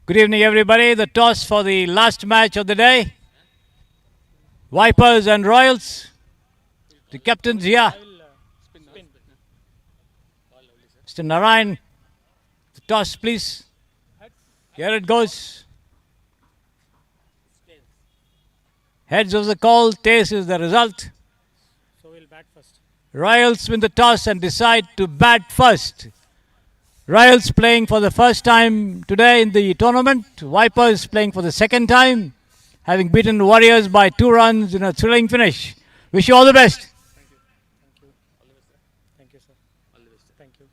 Good evening, everybody. The toss for the last match of the day. Vipers and Royals. The captains here. Mr. Narayan, the toss, please. Here it goes. Heads of the call, tails is the result. So we'll bat first. Royals win the toss and decide to bat first. Royals playing for the first time today in the tournament. Vipers playing for the second time, having beaten Warriors by 2 runs in a thrilling finish. Wish you all the best. Thank you, sir. Thank you.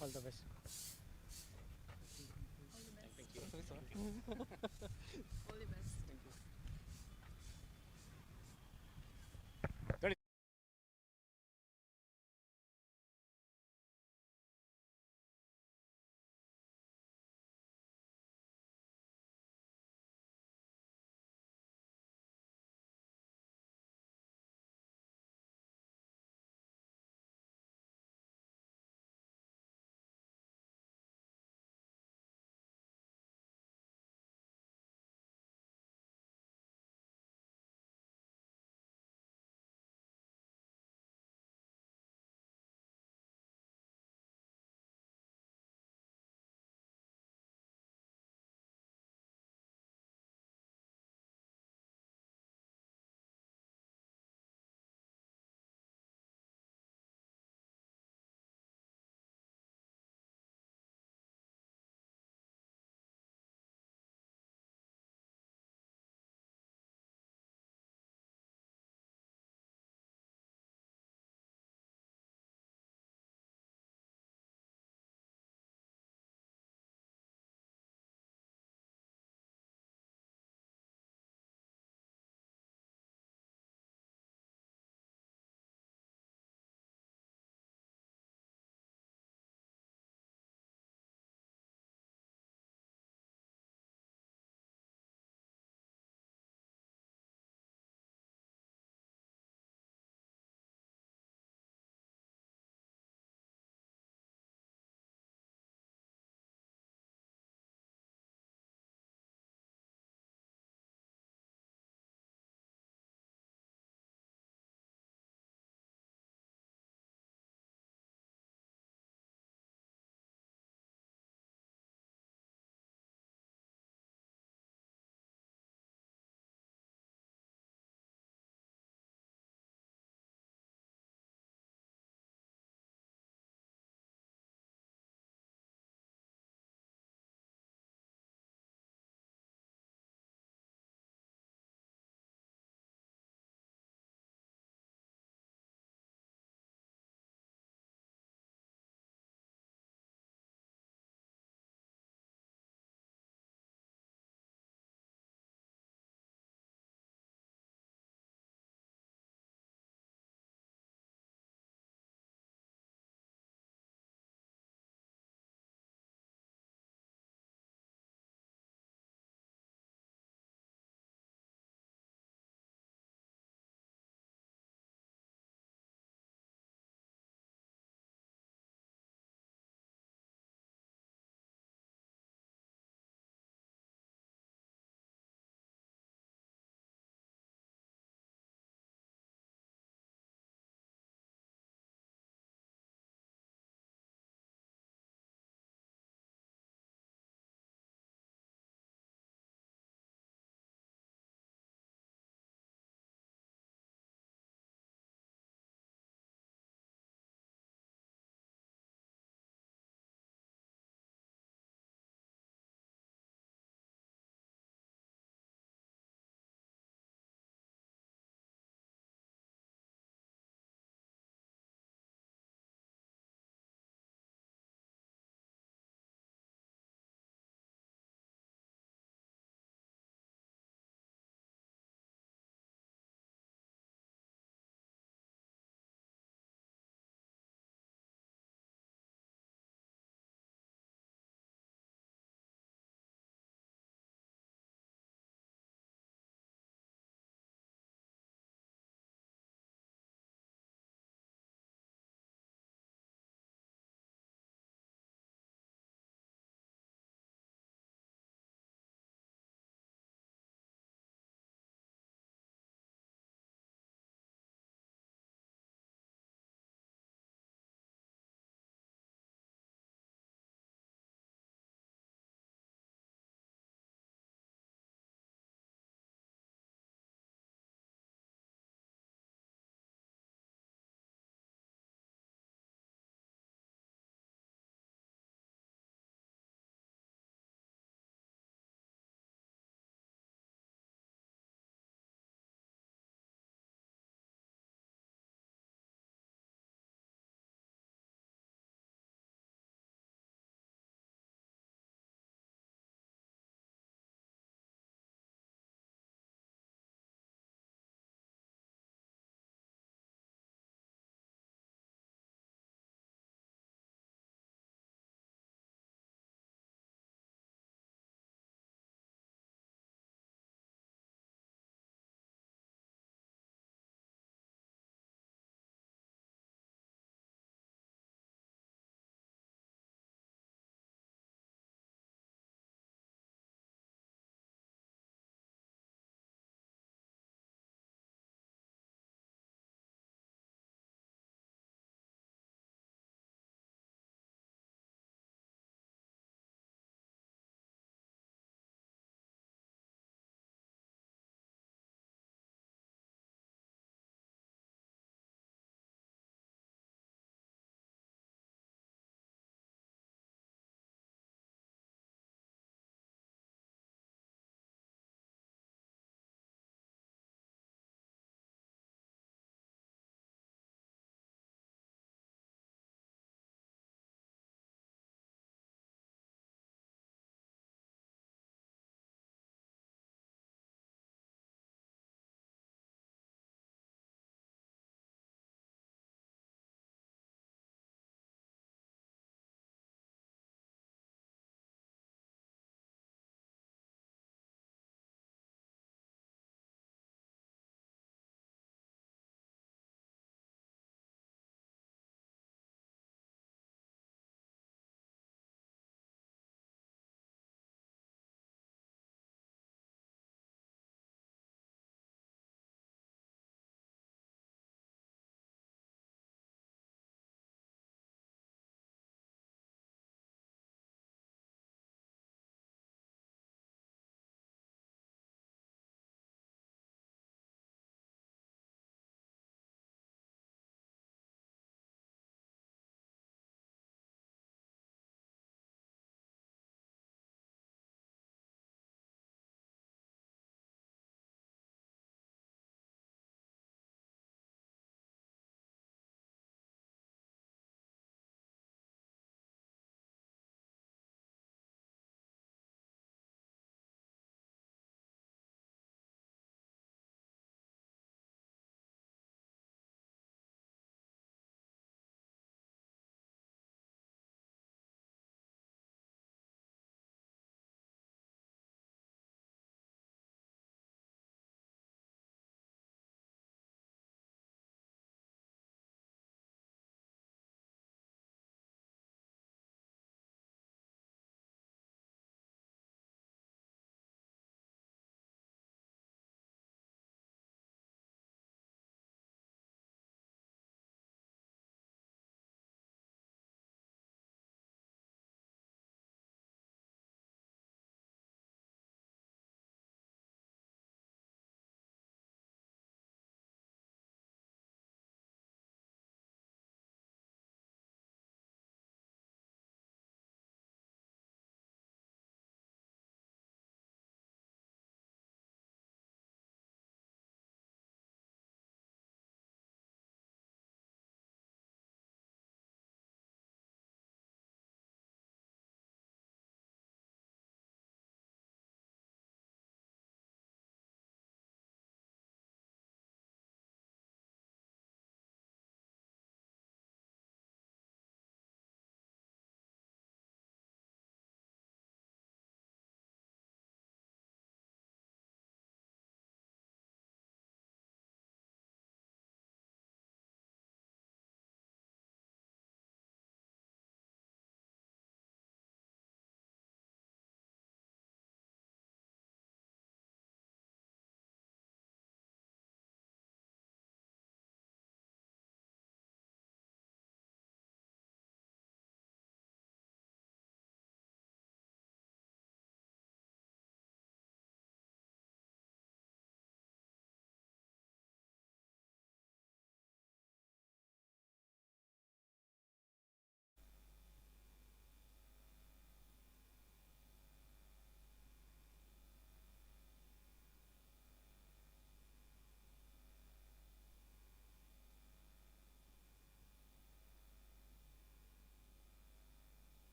All the best.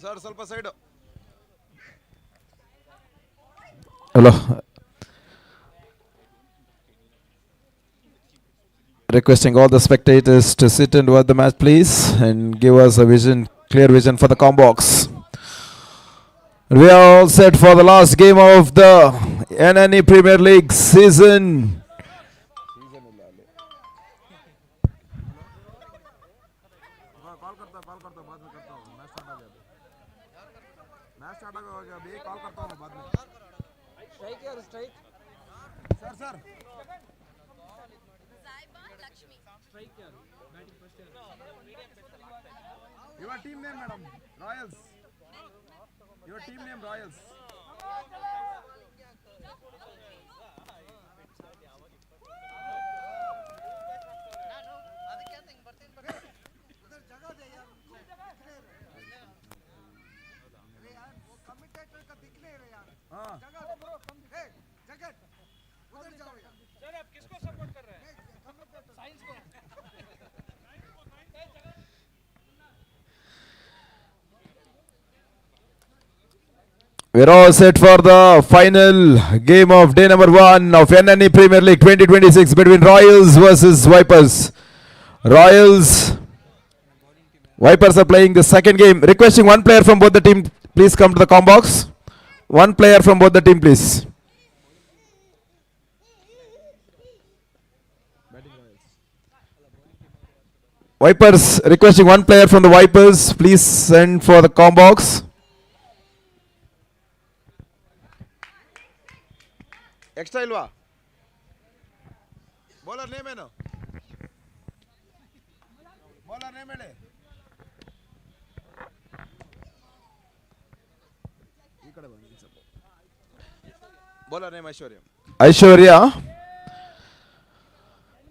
Sir ಸ್ವಲ್ಪ side. Hello. Requesting all the spectators to sit and watch the match, please, and give us a vision, clear vision for the combox. We are all set for the last game of the NNE Premier League season. Your team name, madam. Royals. Your team name, Royals. We're all set for the final game of day number 1 of NNE Premier League 2026 between Royals versus Vipers. Vipers are playing the second game. Requesting one player from both the team, please come to the com box. One player from both the team, please. Vipers, requesting one player from the Vipers, please send for the com box. Extra ಇಲ್ವಾ? Bowler name ಏನು? Bowler name ಹೇಳಿ. ಈ ಕಡೆ ಬನ್ನಿ ಸ್ವಲ್ಪ. Bowler name Aishwarya. Aishwarya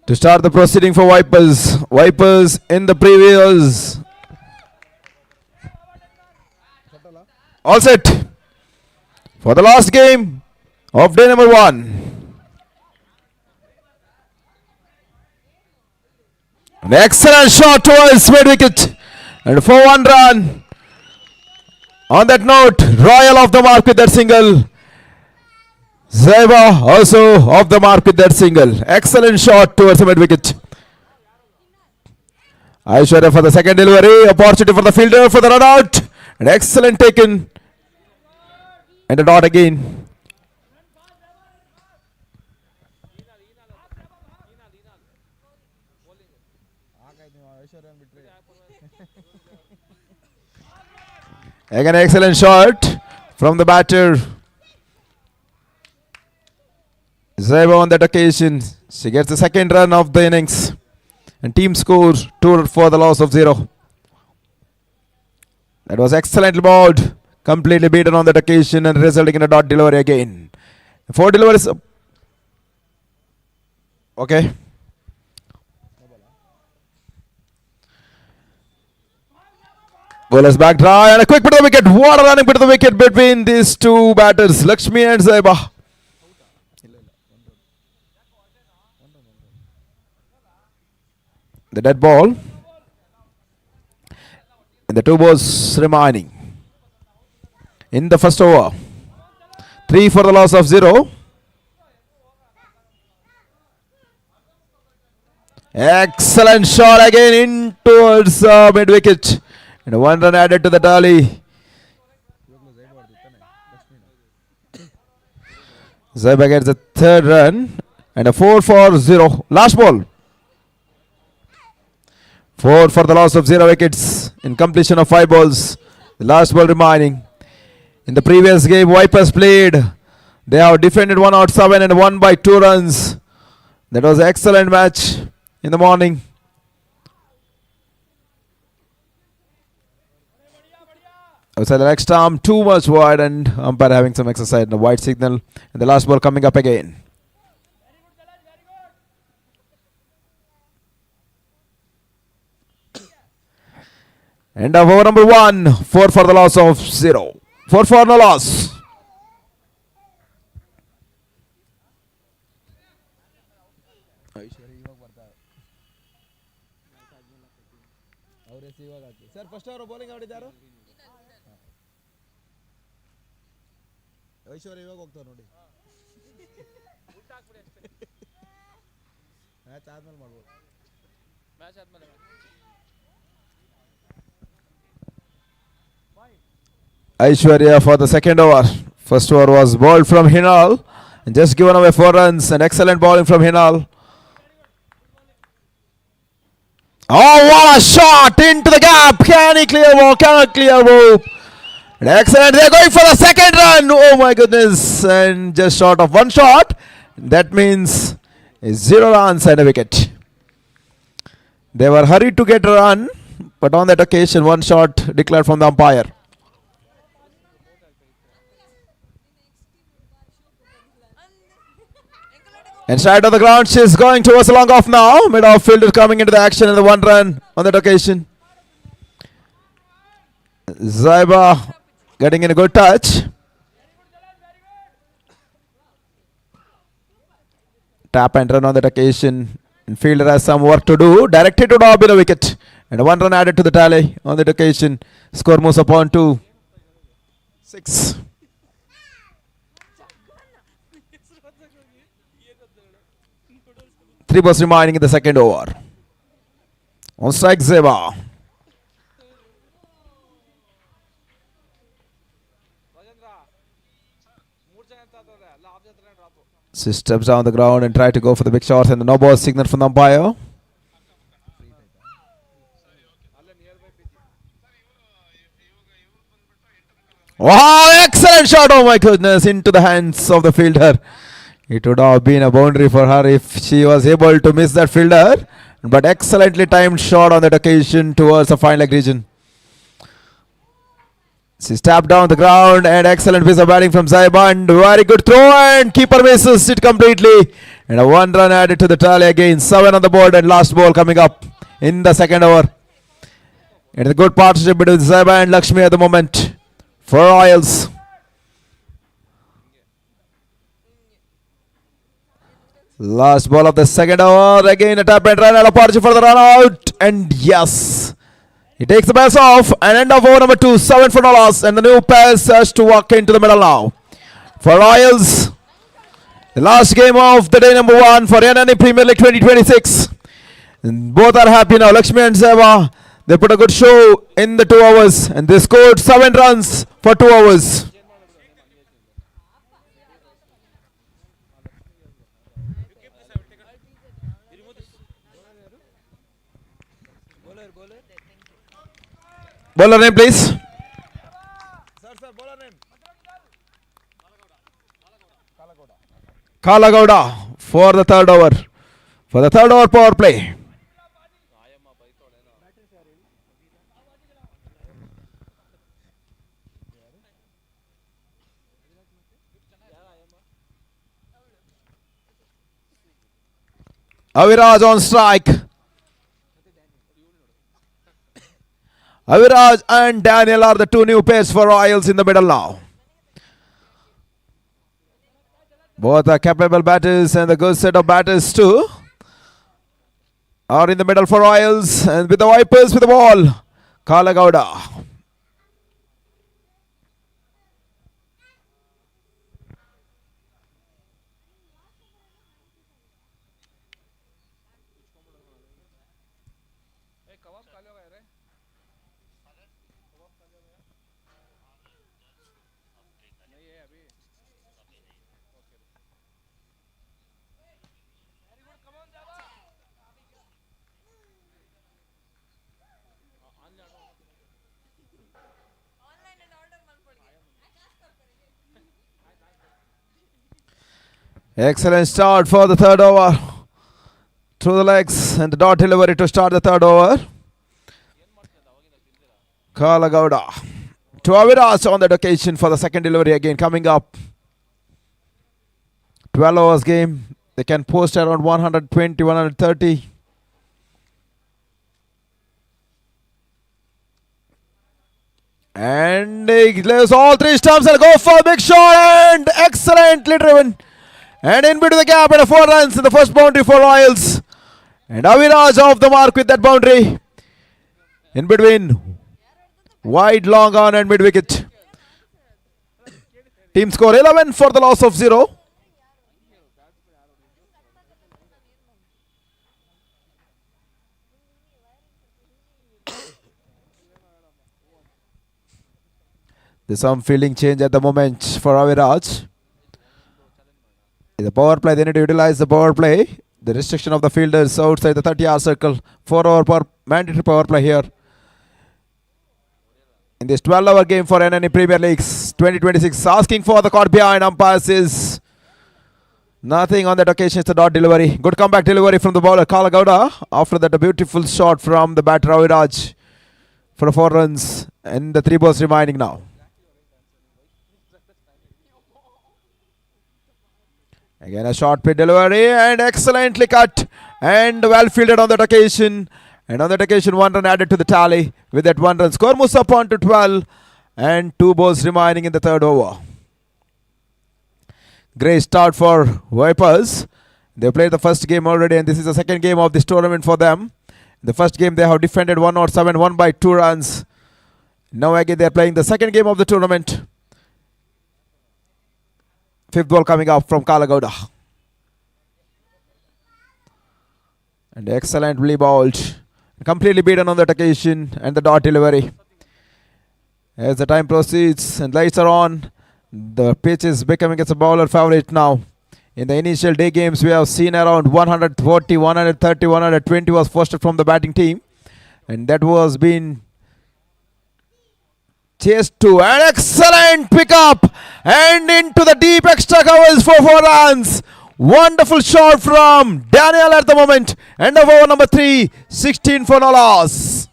to start the proceeding for Vipers. Vipers in the previous. All set for the last game of day number 1. An excellent shot towards mid wicket and for 1 run. On that note, Royal off the mark with that single. Zaiba also off the mark with that single. Excellent shot towards the mid wicket. Aishwarya for the second delivery. Opportunity for the fielder for the run out. An excellent taken. And a dot again. Again, excellent shot from the batter. Zaiba on that occasion. She gets the second run of the innings. And team scores 2 for the loss of 0. That was excellently bowled. Completely beaten on that occasion and resulting in a dot delivery again. 4 deliveries. Okay. Bowlers back dry and a quick bit of the wicket. What a running bit of the wicket between these two batters, Lakshmi and Zaiba. The dead ball. And the 2 balls remaining in the first over. 3 for the loss of 0. Excellent shot again in towards mid wicket. And 1 run added to the tally. Zaiba gets the 3rd run and a 4 for 0. Last ball. 4 for the loss of 0 wickets in completion of 5 balls. The last ball remaining. In the previous game, Vipers played. They have defended 1 out 7 and won by 2 runs. That was an excellent match in the morning. Outside the next arm, too much wide, and umpire having some exercise and a wide signal. And the last ball coming up again. End of over number 1. 4 for the loss of 0. 4 for no loss. Sir first ಅವರು bowling ಆಡಿದ್ದಾರು. ಐಶ್ವರ್ಯ ಇವಾಗ ಹೋಗ್ತಾರೆ ನೋಡಿ match ಆದ್ಮೇಲೆ ಮಾಡ್ಬೋದು match ಆದ್ಮೇಲೆ Aishwarya for the second over. First over was bowled from Hinal and just given away 4 runs. An excellent bowling from Hinal. Oh, what a shot into the gap. Can he clear ball? Cannot clear ball. Excellent. They're going for the second run. Oh my goodness. And just short of one shot. That means 0 runs and a wicket. They were hurried to get a run, but on that occasion, one shot declared from the umpire. And side of the ground, she's going towards the long off now. Mid-off fielder coming into the action and the 1 run on that occasion. Zaiba getting in a good touch. Tap and run on that occasion. And fielder has some work to do. Directed to Dobby the wicket. And a 1 run added to the tally on that occasion. Score moves upon to 6. 3 balls remaining in the second over. On strike, Zeba. She steps down the ground and try to go for the big shots, and the no ball signal from the umpire. Wow, excellent shot! Oh my goodness, into the hands of the fielder. It would have been a boundary for her if she was able to miss that fielder. But excellently timed shot on that occasion towards the fine leg region. She tapped down the ground and excellent piece of batting from Zaiba and very good throw and keeper misses it completely. And a 1 run added to the tally again. 7 on the board and last ball coming up in the second over. It is a good partnership between Zaiba and Lakshmi at the moment for Royals. Last ball of the second over. Again a tap and run and a partnership for the run out. And yes, he takes the pass off and end of over number 2. 7 for no loss. And the new pass has to walk into the middle now. For Royals, the last game of the day number 1 for NNA Premier League 2026. And both are happy now. Lakshmi and Seva, they put a good show in the 2 hours. And they scored 7 runs for 2 hours. Bowler name, please. Sir, bowler name. Kalagowda for the third over. For the third over power play. Aviraj on strike. Aviraj and Daniel are the 2 new pairs for Royals in the middle now. Both are capable batters and the good set of batters too are in the middle for Royals, and with the Vipers with the ball, Kalagowda. Excellent start for the third over. Through the legs and the dot delivery to start the third over. Kalagowda to Aviraj on that occasion for the second delivery again coming up. 12 overs game. They can post around 120, 130. And he leaves all 3 stumps and go for a big shot and excellently driven. And in between the gap and a 4 runs in the first boundary for Royals. And Aviraj off the mark with that boundary. In between, wide, long on and mid wicket. Team score 11 for the loss of 0. There's some fielding change at the moment for Aviraj. In the power play, they need to utilize the power play. The restriction of the fielders outside the 30-yard circle. 4 over per mandatory power play here. In this 12-hour game for NNE Premier Leagues 2026, asking for the caught behind. Umpire says nothing on that occasion. It's a dot delivery. Good comeback delivery from the bowler Kala Gowda. After that, a beautiful shot from the batter Aviraj for 4 runs. And the 3 balls remaining now. Again a short pitch delivery and excellently cut and well fielded on that occasion. And on that occasion 1 run added to the tally. With that 1 run score moves up on to 12 and 2 balls remaining in the 3rd over. Great start for Vipers. They played the first game already and this is the second game of this tournament for them. In the first game they have defended 107, won by 2 runs. Now again they are playing the second game of the tournament. 5th ball coming up from Kala Gowda. And excellently bowled. Completely beaten on that occasion. And the dot delivery. As the time proceeds and lights are on, the pitch is becoming as a bowler favorite now. In the initial day games, we have seen around 140, 130, 120 was posted from the batting team. And that was been chased to an excellent pickup and into the deep extra covers for 4 runs. Wonderful shot from Daniel at the moment. End of over number 3, 16 for no loss.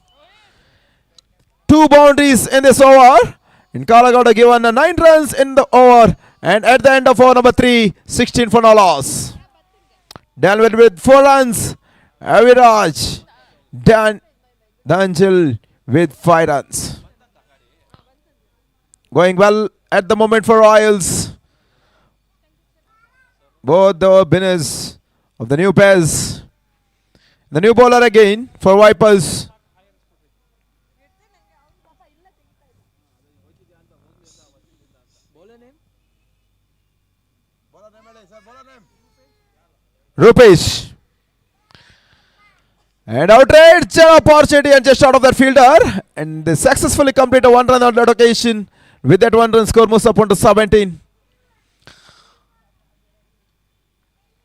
2 boundaries in this over. And Kala Gowda given 9 runs in the over. And at the end of over number 3, 16 for no loss. Daniel with 4 runs. Aviraj Danjil with 5 runs. Going well at the moment for Royals. Both the winners of the new pairs. The new bowler again for Vipers. Rupesh. And outrage opportunity and just out of that fielder. And they successfully complete a 1 run on that occasion. With that 1 run score moves up on to 17.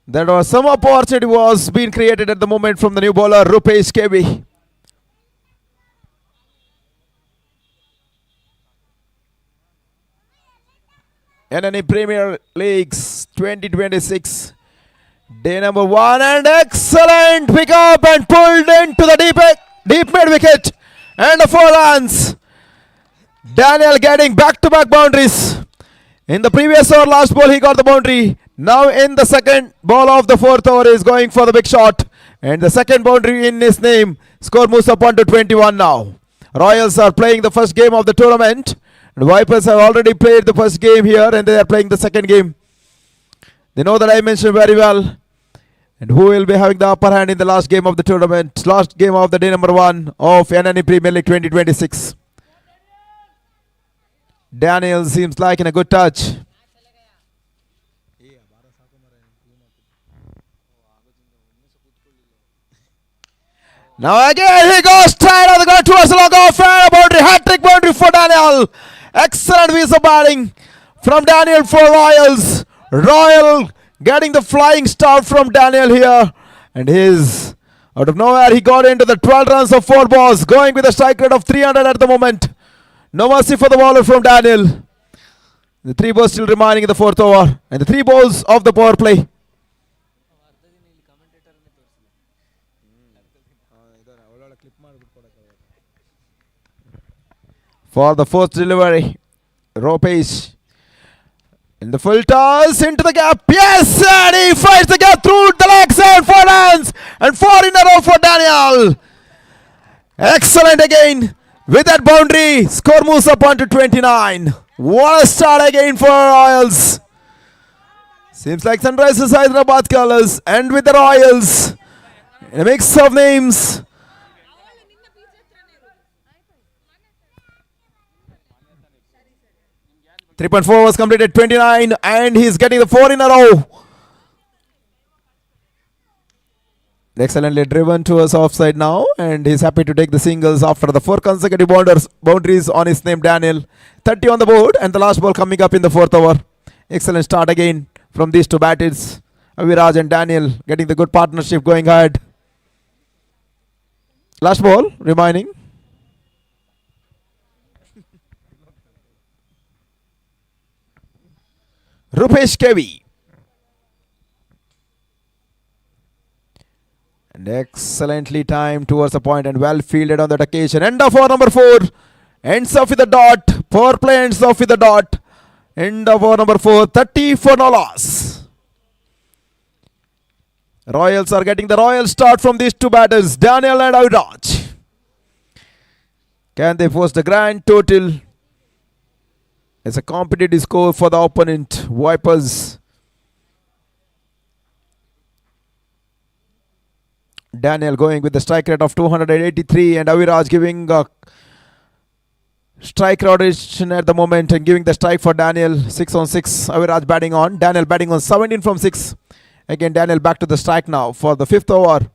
There was some opportunity was being created at the moment from the new bowler Rupesh KB. NNE Premier Leagues 2026. Day number 1 and excellent pickup and pulled into the deep mid wicket. And the 4 runs. Daniel getting back-to-back boundaries. In the previous over, last ball, he got the boundary. Now in the second ball of the 4th over, is going for the big shot. And the second boundary in his name. Score moves up on to 21 now. Royals are playing the first game of the tournament. And Vipers have already played the first game here and they are playing the second game. They know the dimension very well. And who will be having the upper hand in the last game of the tournament. Last game of the day number 1 of NNE Premier League 2026. Daniel seems like in a good touch. Now again he goes straight on the ground towards the long off and a boundary, hat-trick boundary for Daniel. Excellent piece of batting from Daniel for Royals. Royal getting the flying start from Daniel here. And his out of nowhere he got into the 12 runs of 4 balls, going with a strike rate of 300 at the moment. No mercy for the bowler from Daniel. The 3 balls still remaining in the 4th over. And the 3 balls of the power play. For the 4th delivery, Rupesh in the full toss into the gap. Yes, and he finds the gap through the legs and 4 runs. And 4 in a row for Daniel. Excellent again. With that boundary, score moves up on to 29. What a start again for Royals. Seems like Sunrisers Hyderabad colors. And with the Royals, in a mix of names. 3.4 was completed, 29, and he's getting the 4 in a row. Excellently driven towards offside now, and he's happy to take the singles after the 4 consecutive boundaries on his name, Daniel. 30 on the board, and the last ball coming up in the 4th over. Excellent start again from these two batters. Aviraj and Daniel getting the good partnership going ahead. Last ball remaining. Rupesh Kevi. And excellently timed towards the point and well fielded on that occasion. End of over number 4. Ends off with a dot. Power play ends off with a dot. End of over number 4. 30 for no loss. Royals are getting the royal start from these two batters, Daniel and Aviraj. Can they post a grand total? It's a competitive score for the opponent, Vipers. Daniel going with the strike rate of 283 and Aviraj giving a strike rotation at the moment and giving the strike for Daniel. 6 on 6. Aviraj batting on. Daniel batting on 17 from 6. Again, Daniel back to the strike now for the 5th over.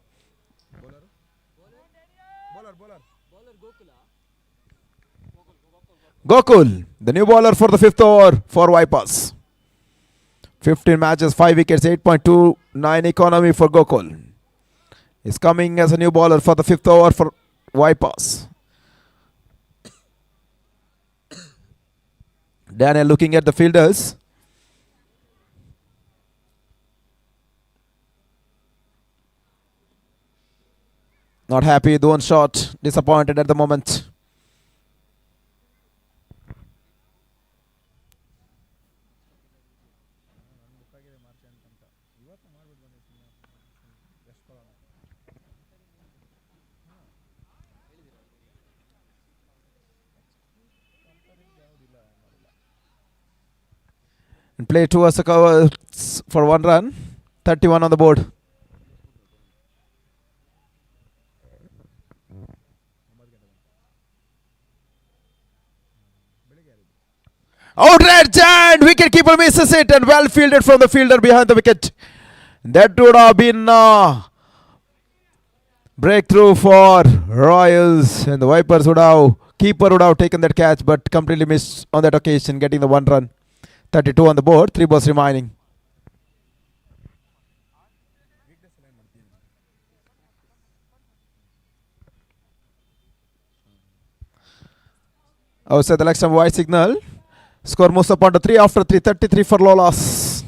Gokul, the new bowler for the 5th over for Vipers. 15 matches, 5 wickets, 8.29 economy for Gokul. Is coming as a new bowler for the 5th over for Vipers. Daniel looking at the fielders. Not happy with one shot. Disappointed at the moment. And play towards the covers for 1 run. 31 on the board. Outrage and wicketkeeper misses it and well fielded from the fielder behind the wicket. That would have been a breakthrough for Royals, and the Vipers keeper would have taken that catch but completely missed on that occasion, getting the 1 run. 32 on the board, 3 balls remaining. Outside the leg wide signal. Score moves up on to 3 after 3, 33 for low loss.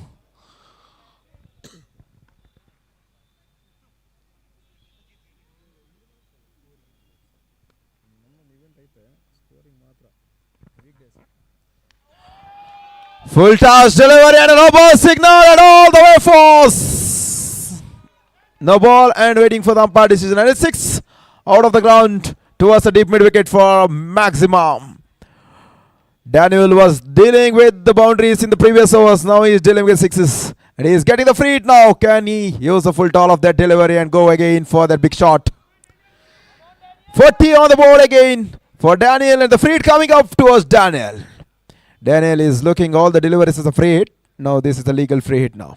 Full toss delivery and a no ball signal and all the way force. No ball and waiting for the umpire decision. And it's 6 out of the ground towards the deep mid wicket for maximum. Daniel was dealing with the boundaries in the previous overs. Now he is dealing with 6s. And he is getting the free hit now. Can he use the full toll of that delivery and go again for that big shot? 40 on the board again for Daniel, and the free hit coming up towards Daniel. Daniel is looking all the deliveries as a free hit. No, this is a legal free hit now.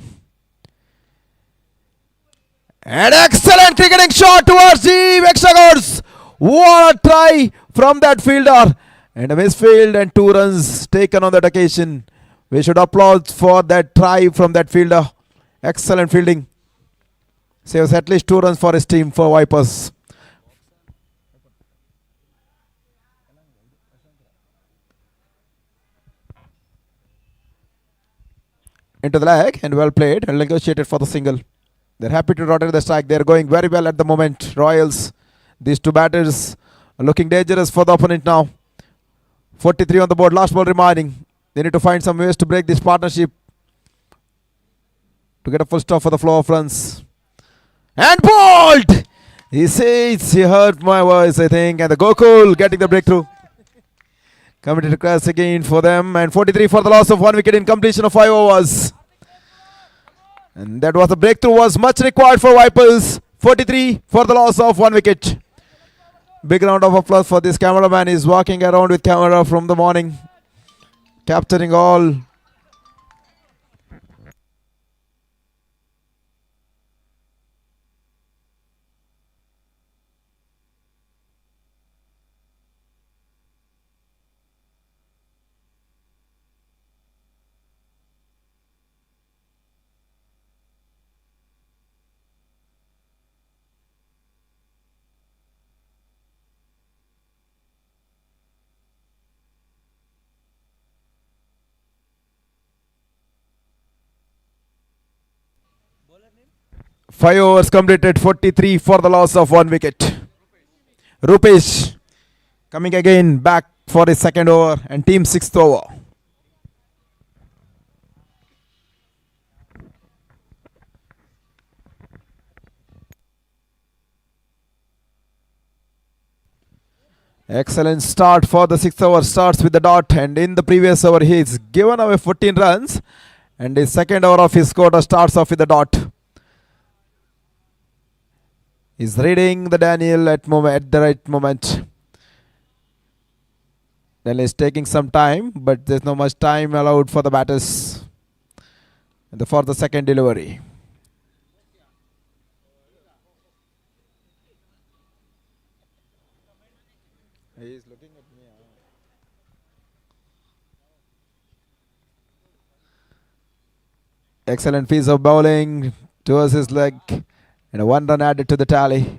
An excellent cricketing shot towards the extra goals. What a try from that fielder. And a misfield and 2 runs taken on that occasion. We should applaud for that try from that fielder. Excellent fielding. Saves at least 2 runs for his team for Vipers. Into the leg and well played and negotiated for the single. They're happy to rotate the strike. They're going very well at the moment. Royals, these two batters are looking dangerous for the opponent now. 43 on the board, last ball remaining. They need to find some ways to break this partnership to get a full stop for the flow of runs. And bowled! He says he heard my voice, I think, and the Gokul getting the breakthrough. Committed to crash again for them, and 43 for the loss of 1 wicket in completion of 5 overs. And that was the breakthrough was much required for Vipers. 43 for the loss of 1 wicket. Big round of applause for this cameraman. He's walking around with camera from the morning. capturing all. Five overs completed, 43 for the loss of 1 wicket. Rupesh coming again back for his second over and team sixth over. Excellent start for the sixth over. Starts with the dot, and in the previous over he's given away 14 runs, and his second over of his quarter starts off with the dot. He's reading the Daniel at the right moment. Daniel is taking some time, but there's not much time allowed for the batters for the second delivery. He is looking at me. Excellent piece of bowling towards his leg, and a 1 run added to the tally.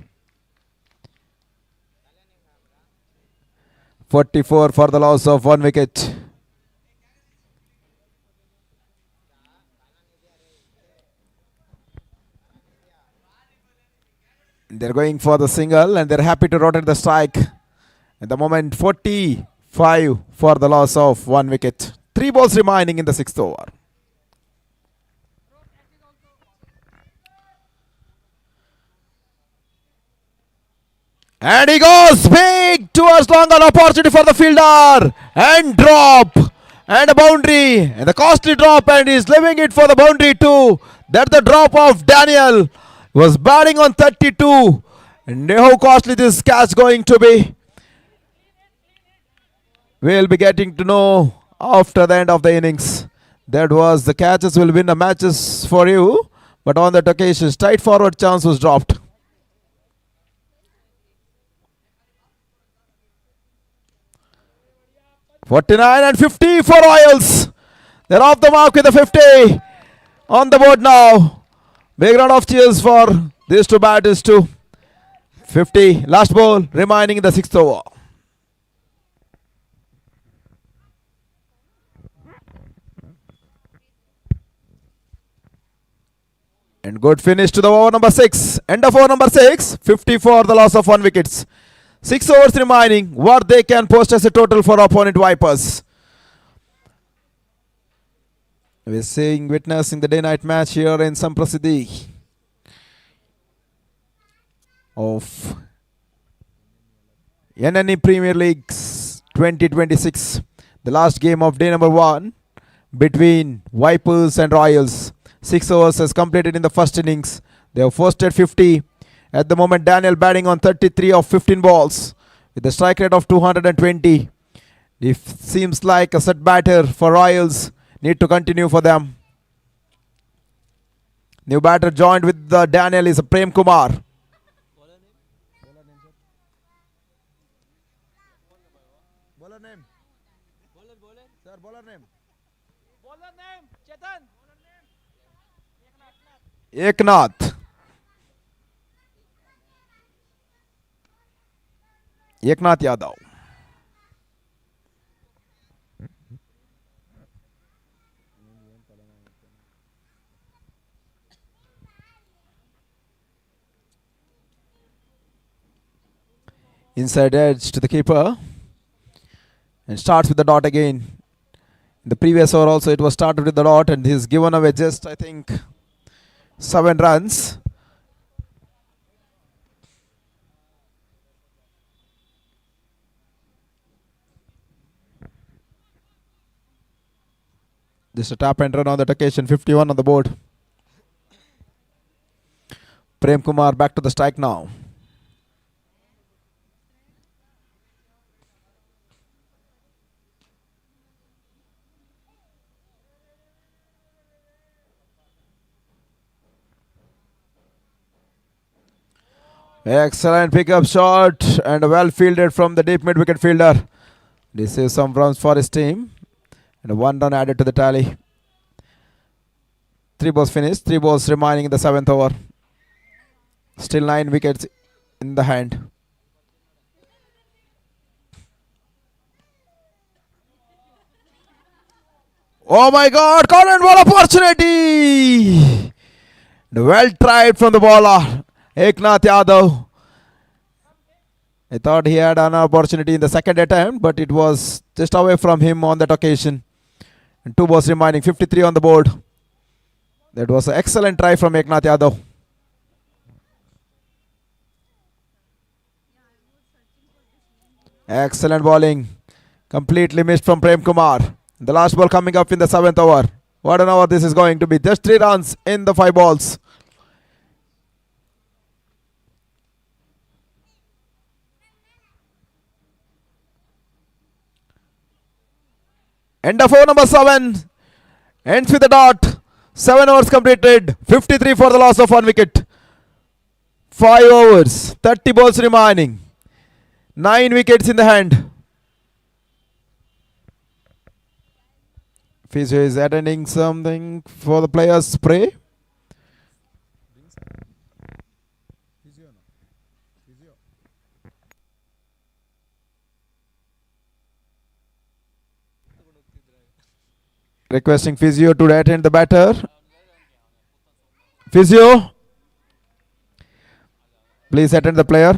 44 for the loss of 1 wicket. They're going for the single, and they're happy to rotate the strike. At the moment, 45 for the loss of 1 wicket. 3 balls remaining in the sixth over. And he goes big towards long, an opportunity for the fielder, and drop, and a boundary, and the costly drop, and he's leaving it for the boundary too. That's the drop of Daniel. He was batting on 32, and how costly this catch going to be, we'll be getting to know after the end of the innings. That was the catches will win the matches for you, but on that occasion, straightforward chance was dropped. .49 and 50 for Royals. They're off the mark with the 50 on the board now. Big round of cheers for these two batters too. 50, last ball remaining in the sixth over. And good finish to the over number 6. End of over number 6. 50 for the loss of 1 wicket. 6 overs remaining. What they can post as a total for opponent Vipers. We're witnessing the day-night match here in Samprasiddhi of NNE Premier League 2026. The last game of day number 1 between Vipers and Royals. 6 overs has completed in the first innings. They have posted 50. At the moment, Daniel batting on 33 of 15 balls with a strike rate of 220. It seems like a set batter for Royals. Need to continue for them. New batter joined with Daniel is Prem Kumar. Bowler name. Sir, bowler name. Eknath. Eknath Yadav. Inside edge to the keeper. And starts with the dot again. In the previous over also it was started with the dot, and he's given away just, I think, 7 runs. Just a tap and run on that occasion. 51 on the board. Prem Kumar back to the strike now. Excellent pickup shot and well fielded from the deep mid wicket fielder. Receives some runs for his team and 1 run added to the tally. 3 balls finished, 3 balls remaining in the 7th over. Still 9 wickets in the hand. Oh my God! Caught and ball opportunity. Well tried from the bowler, Eknath Yadav. I thought he had an opportunity in the second attempt, but it was just away from him on that occasion. And 2 balls remaining, 53 on the board. That was an excellent try from Eknath Yadav. Excellent bowling. Completely missed from Prem Kumar. The last ball coming up in the 7th over. What an over this is going to be. Just 3 runs in the 5 balls. End of over number 7. Ends with a dot. 7 overs completed. 53 for the loss of 1 wicket. 5 overs. 30 balls remaining. 9 wickets in the hand. Physio is attending something for the players' spray. Requesting Physio to attend the batter. Physio, please attend the player.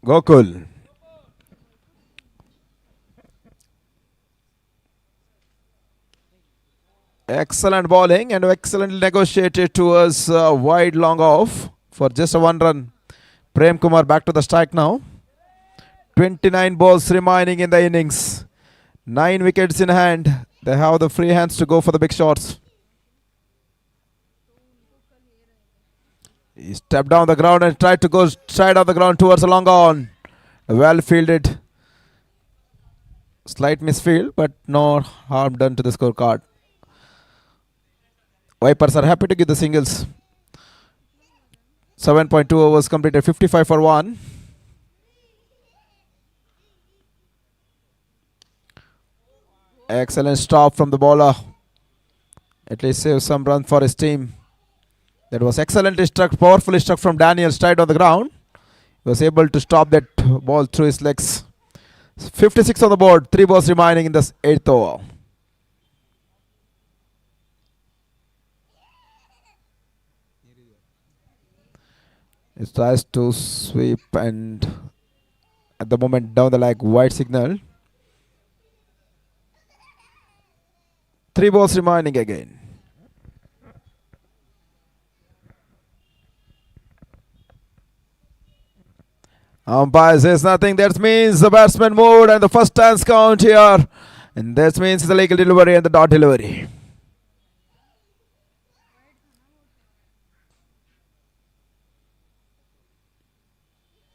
Gokul. Excellent bowling and excellently negotiated towards wide long off for just a 1 run. Prem Kumar back to the strike now. 29 balls remaining in the innings. 9 wickets in hand. They have the free hands to go for the big shots. He stepped down the ground and tried to go straight off the ground towards a long on. Well fielded. Slight misfield, but no harm done to the scorecard. Vipers are happy to give the singles. 7.2 overs completed, 55 for 1. Excellent stop from the bowler. At least save some run for his team. That was excellently struck, powerfully struck from Daniel straight on the ground. He was able to stop that ball through his legs. 56 on the board, 3 balls remaining in the 8th over. He tries to sweep and at the moment down the leg, wide signal. 3 balls remaining again. Umpire says nothing. That means the batsman moved and the first stance count here. And that means the legal delivery and the dot delivery.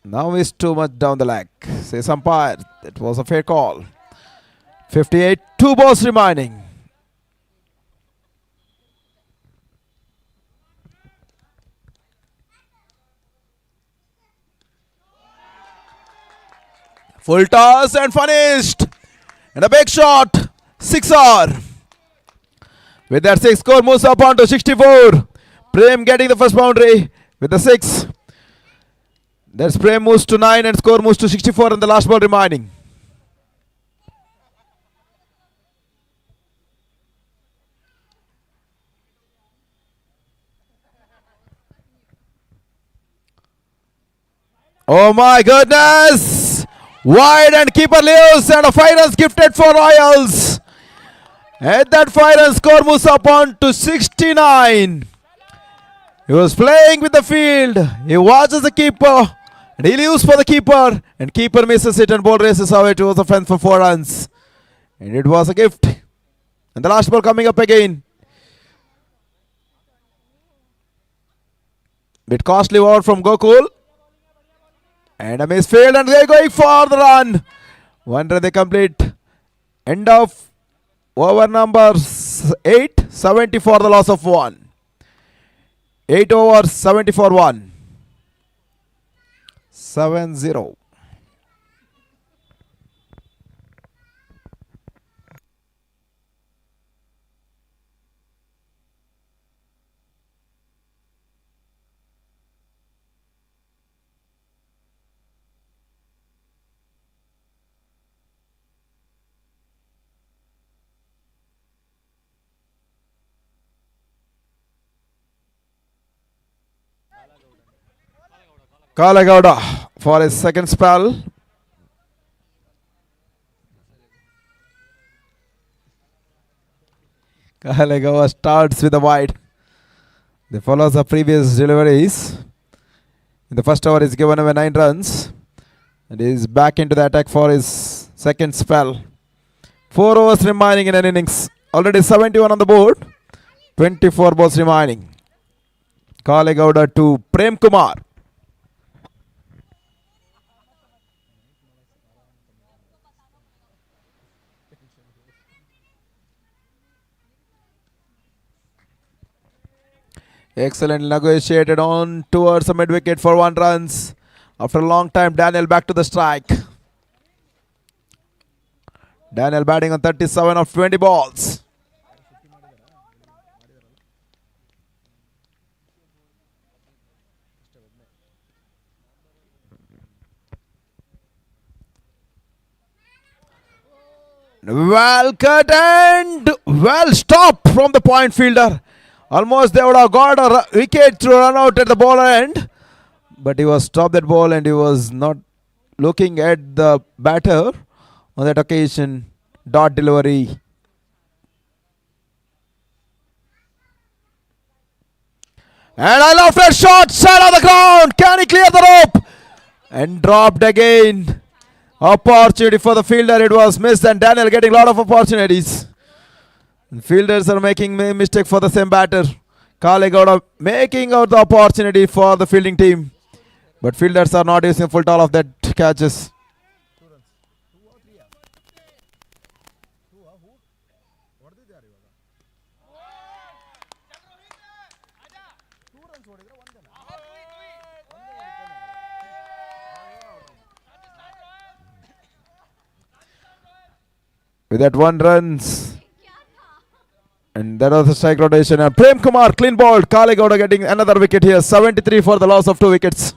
Now is too much down the leg. Says umpire. That was a fair call. 58, 2 balls remaining. Full toss and finished. And a big shot. 6 hour. With that 6 score moves up on to 64. Prem getting the first boundary with the 6. That's Prem moves to 9 and score moves to 64 in the last ball remaining. Oh my goodness! Wide and keeper leaves and a 5 runs gifted for Royals. And that 5 run score moves up on to 69. He was playing with the field. He watches the keeper. And he leaves for the keeper. And keeper misses it and ball races away towards the fence for 4 runs. And it was a gift. And the last ball coming up again. Bit costly over from Gokul. And a misfield and they're going for the run. 1 run they complete. End of over number 8. 70 for the loss of 1. 8 overs, 70 for 1. 7-0. Kalagowda for his second spell. Kalagowda starts with a wide. They follow the previous deliveries. In the first over, he's given away 9 runs. And he's back into the attack for his second spell. 4 overs remaining in an innings. Already 71 on the board. 24 balls remaining. Kalagowda to Prem Kumar. Excellent negotiated on towards the mid wicket for 1 runs. After a long time, Daniel back to the strike. Daniel batting on 37 of 20 balls. Well cut and well stopped from the point fielder. Almost they would have got a wicket to run out at the ball end. But he was stopped that ball and he was not looking at the batter on that occasion. Dot delivery. And I love that shot. Side on the ground. Can he clear the rope? And dropped again. Opportunity for the fielder. It was missed and Daniel getting a lot of opportunities. And fielders are making a mistake for the same batter. Kalagowda making out the opportunity for the fielding team. But fielders are not using full total of that catches. With that 1 runs. And that was the strike rotation. And Prem Kumar clean bowled. Kalagowda getting another wicket here. 73 for the loss of 2 wickets.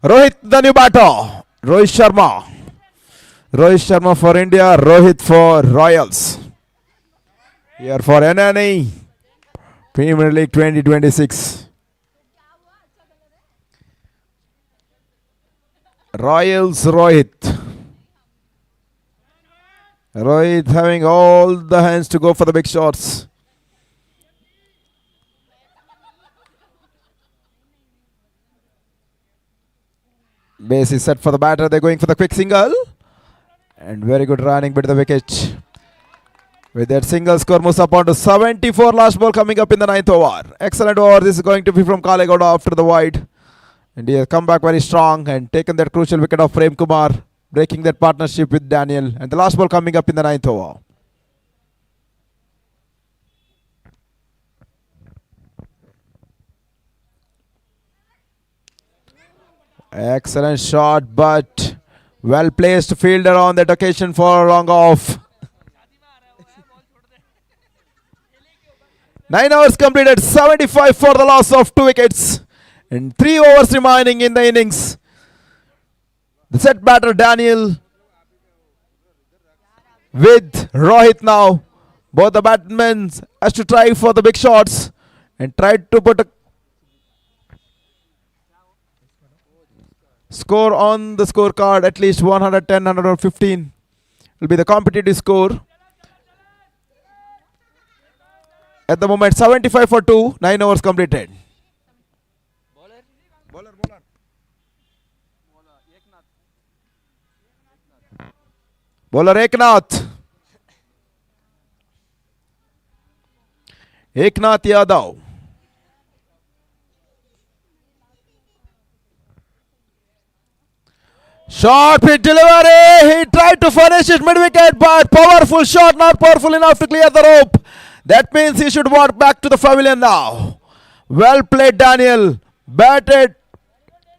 Rohit the new batter. Rohit Sharma. Rohit Sharma for India. Rohit for Royals. Here for NNE. Premier League 2026. Royals Rohit. Rohit having all the hands to go for the big shots. Base is set for the batter. They're going for the quick single. And very good running bit of the wicket. With that single score moves up on to 74. Last ball coming up in the 9th over. Excellent over. This is going to be from Kalagowda after the wide. And he has come back very strong and taken that crucial wicket of Prem Kumar, breaking that partnership with Daniel. And the last ball coming up in the 9th over. Excellent shot, but well placed fielder on that occasion for a long off. 9 overs completed, 75 for the loss of 2 wickets. And 3 overs remaining in the innings. The set batter Daniel with Rohit now. Both the batsmen has to try for the big shots and tried to put a score on the scorecard. At least 110, 115 will be the competitive score. At the moment, 75 for 2, 9 overs completed. Bowler. Bowler Eknath. Eknath Yadav. Short pitch delivery. He tried to finish it mid wicket, but powerful shot, not powerful enough to clear the rope. That means he should walk back to the pavilion now. Well played, Daniel. Batted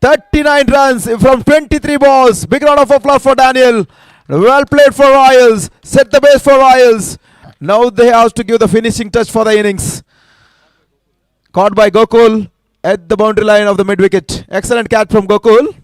39 runs from 23 balls. Big round of applause for Daniel. Well played for Royals. Set the base for Royals. Now they have to give the finishing touch for the innings. Caught by Gokul at the boundary line of the mid wicket. Excellent catch from Gokul.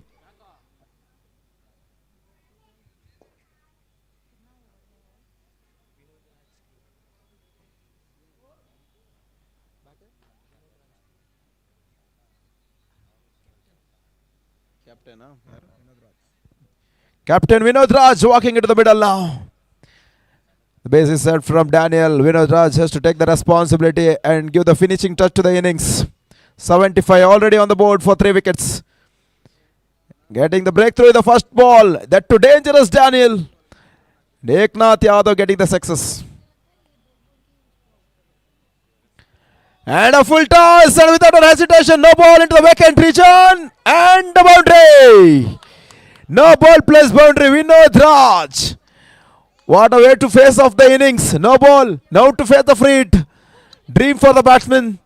Captain Vinod Raj walking into the middle now. The base is set from Daniel. Vinod Raj has to take the responsibility and give the finishing touch to the innings. 75 already on the board for 3 wickets. Getting the breakthrough in the first ball. That too dangerous Daniel. Eknath Yadav getting the success. And a full toss and without a hesitation, no ball into the vacant region and the boundary. No ball plus boundary. Vinod Raj. What a way to face off the innings. No ball. Now to face the free hit. Dream for the batsman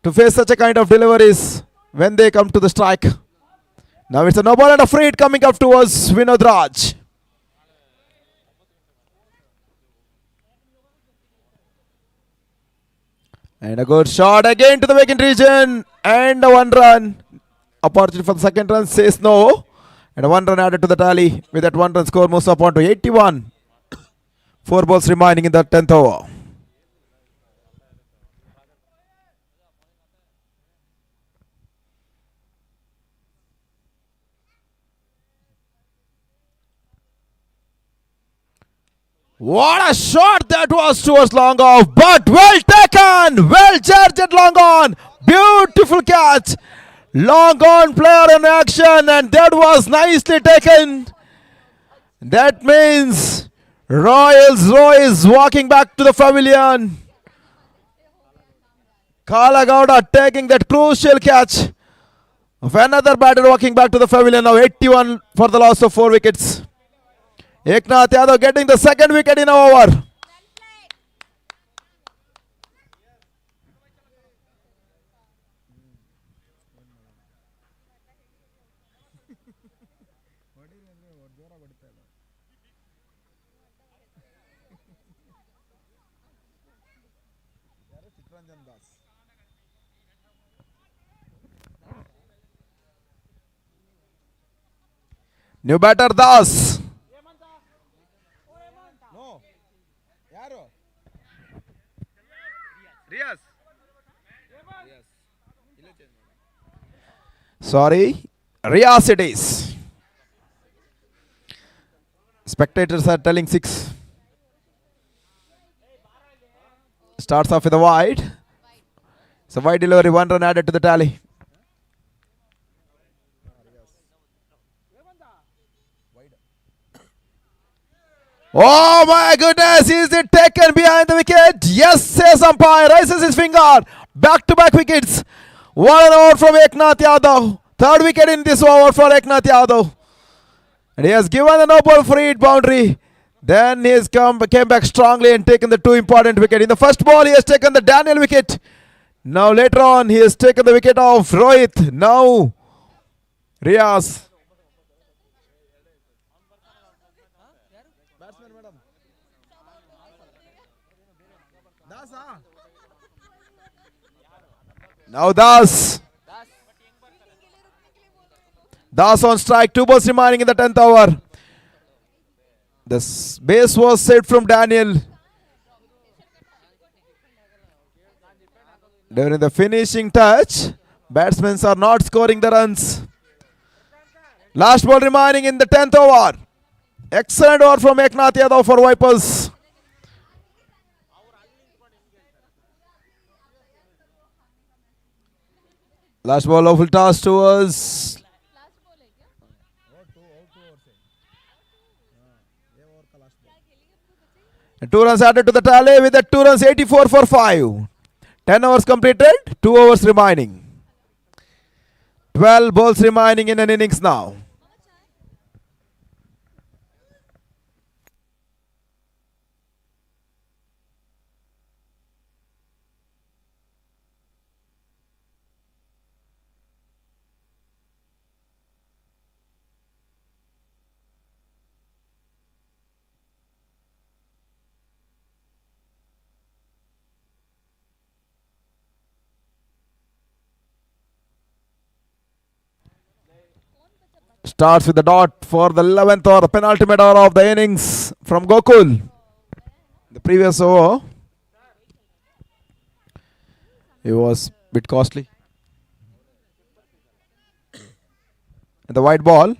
to face such a kind of deliveries when they come to the strike. Now it's a no ball and a free hit coming up towards Vinod Raj. And a good shot again to the vacant region. And a 1 run. Opportunity for the second run says no. And a 1 run added to the tally. With that 1 run score moves up on to 81. 4 balls remaining in the 10th over. What a shot that was towards long off, but well taken, well charged long on, beautiful catch, long on player in action, and that was nicely taken. That means Royals walking back to the pavilion. Kalagowda taking that crucial catch of another batter walking back to the pavilion. Now 81 for the loss of 4 wickets. Eknath Yadav getting the second wicket in an over. New batter Das. No. Yaro. Riyas. Sorry, Riyas it is. Spectators are telling 6. Starts off with a wide. It's a wide delivery, 1 run added to the tally. Oh my goodness, is it taken behind the wicket? Yes, says umpire, raises his finger. Back-to-back wickets. 1 over from Eknath Yadav. 3rd wicket in this over for Eknath Yadav. And he has given a no ball free hit boundary. Then he has came back strongly and taken the 2 important wickets. In the first ball, he has taken the Daniel wicket. Now later on, he has taken the wicket of Rohit. Now, Riyas. Dasa. Now Das. Das on strike. 2 balls remaining in the 10th over. The base was set from Daniel. During the finishing touch, batsmen are not scoring the runs. Last ball remaining in the 10th over. Excellent over from Eknath Yadav for Vipers. Last ball of full toss towards. And 2 runs added to the tally with the 2 runs 84 for 5. 10 overs completed, 2 overs remaining. 12 balls remaining in an innings now. Starts with the dot for the 11th or the penultimate over of the innings from Gokul. The previous over, it was a bit costly. And the white ball.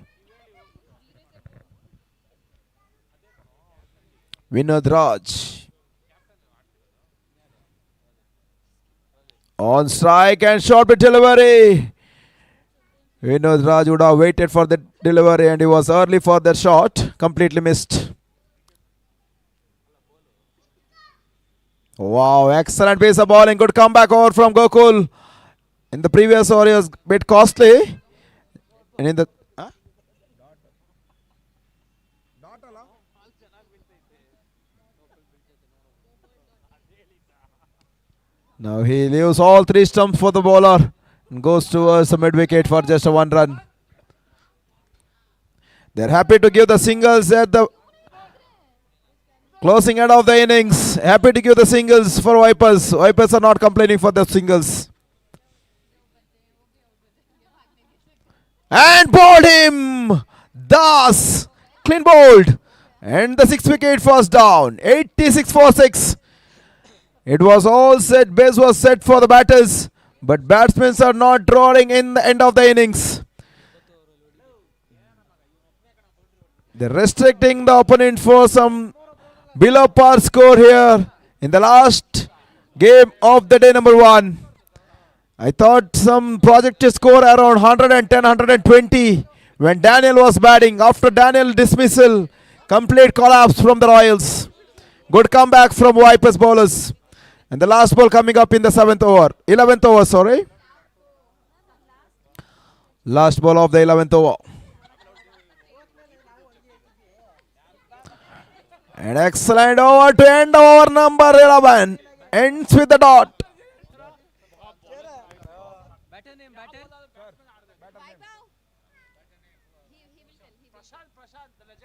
Vinod Raj. On strike and short bit delivery. Vinod Raj would have waited for the delivery and he was early for the shot. Completely missed. Wow, excellent piece of bowling. Good comeback over from Gokul. In the previous over, he was a bit costly. And in the... Now he leaves all 3 stumps for the bowler. And goes towards the mid-wicket for just a 1 run. They're happy to give the singles at the closing end of the innings. Happy to give the singles for Vipers. Vipers are not complaining for the singles. And bowled him! Das! Clean bowled. And the 6th wicket was down. 86 for 6. It was all set. Base was set for the batters. But batsmen are not drawing in the end of the innings. They're restricting the opponent for some below par score here in the last game of the day number 1. I thought some projected score around 110, 120 when Daniel was batting. After Daniel dismissal, complete collapse from the Royals. Good comeback from Vipers bowlers. And the last ball coming up in the 7th over. 11th over, sorry. Last ball of the 11th over. An excellent over to end over number 11. Ends with the dot.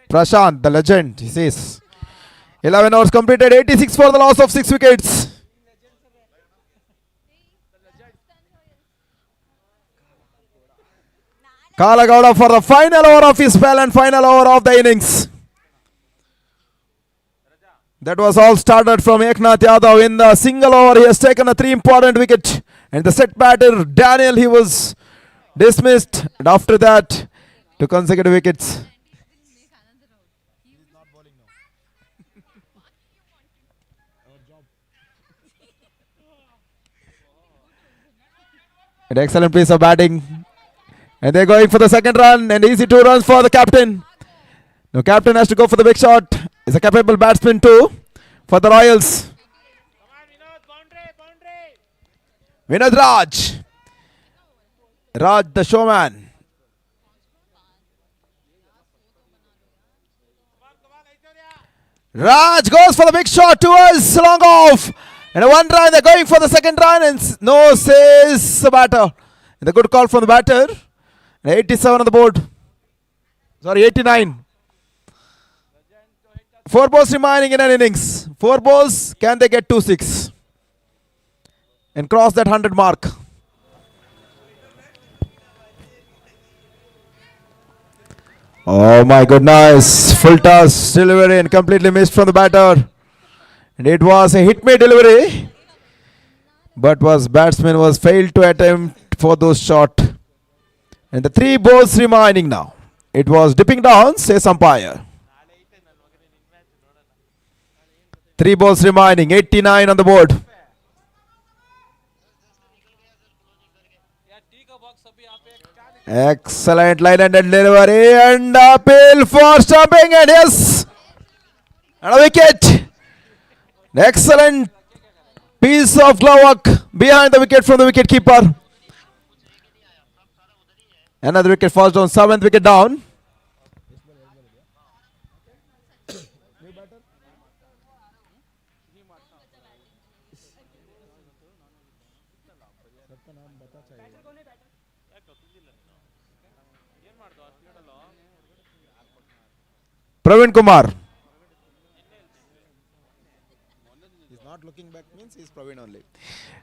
Prashant, the legend, he says. 11 overs completed, 86 for the loss of 6 wickets. Kalagowda for the final over of his spell and final over of the innings. That was all started from Eknath Yadav. In the single over, he has taken a 3 important wicket. And the set batter, Daniel, he was dismissed. And after that, 2 consecutive wickets. An excellent piece of batting. And they're going for the 2nd run. And easy 2 runs for the captain. Now captain has to go for the big shot. He's a capable batsman too for the Royals. Vinod Raj. Raj the showman. Raj goes for the big shot towards long off. And a 1 run. They're going for the 2nd run. And no, says the batter. And a good call from the batter. 87 on the board. Sorry, 89. 4 balls remaining in an innings. 4 balls. Can they get 2-6? and cross that 100 mark. Oh my goodness, full toss delivery and completely missed from the batter. And it was a hit me delivery, but was batsman was failed to attempt for those shot. And the 3 balls remaining now. It was dipping down, says umpire. 3 balls remaining, 89 on the board. Excellent line and delivery and appeal for stumping and yes, and a wicket. Excellent piece of glove work behind the wicket from the wicket keeper. Another wicket falls down, 7th wicket down. Praveen Kumar. He's not looking back means he's Praveen only.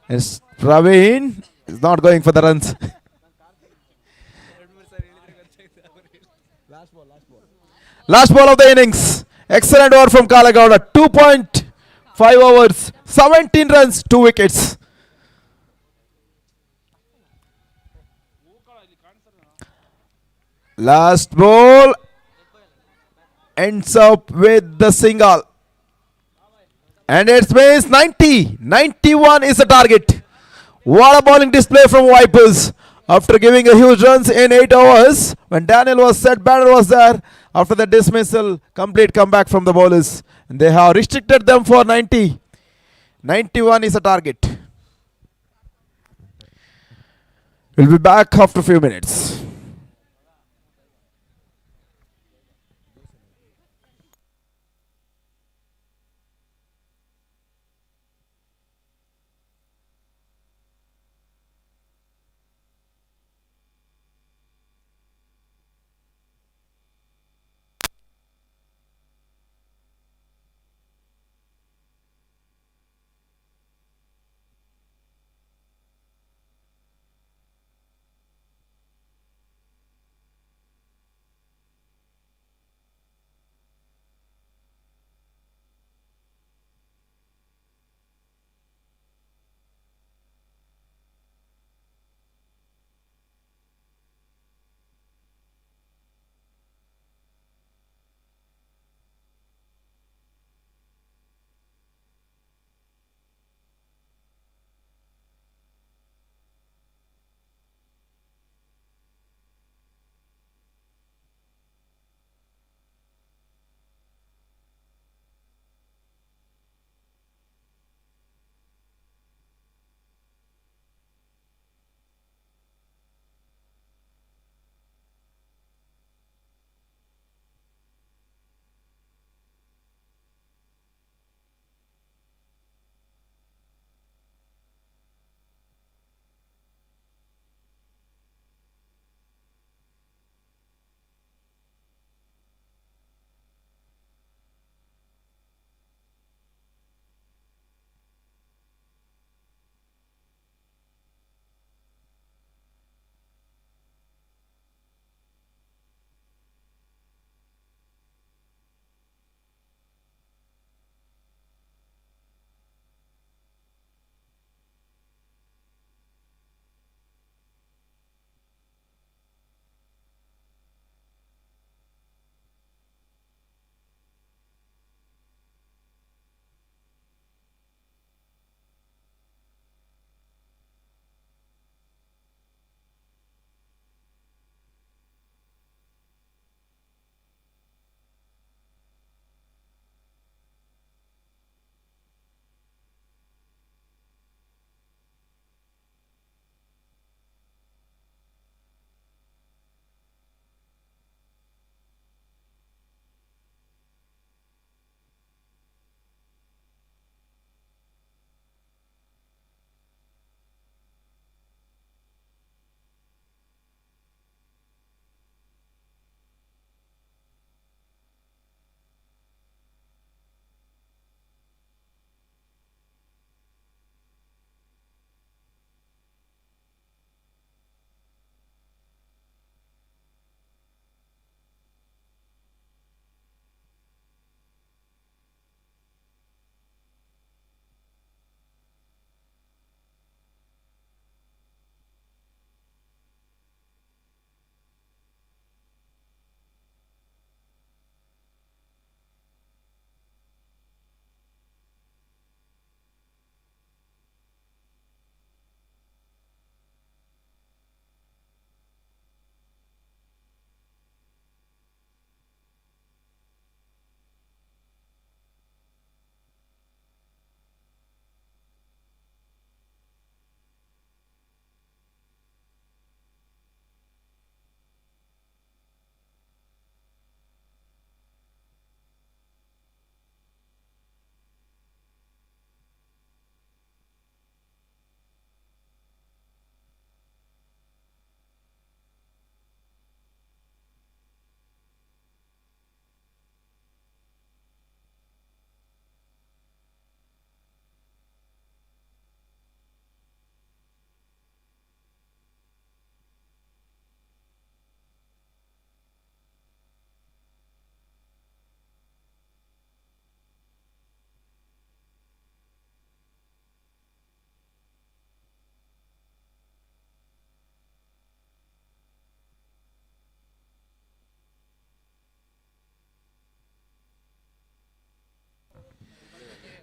Yes, Praveen is not going for the runs. Last ball of the innings. Excellent over from Kalagowda. 2.5 overs, 17 runs, 2 wickets. Last ball ends up with the single. And it means 90. 91 is the target. What a bowling display from Vipers. After giving a huge runs in 8 overs, when Daniel was set, batter was there. After the dismissal, complete comeback from the bowlers. And they have restricted them for 90. 91 is the target. We'll be back after a few minutes.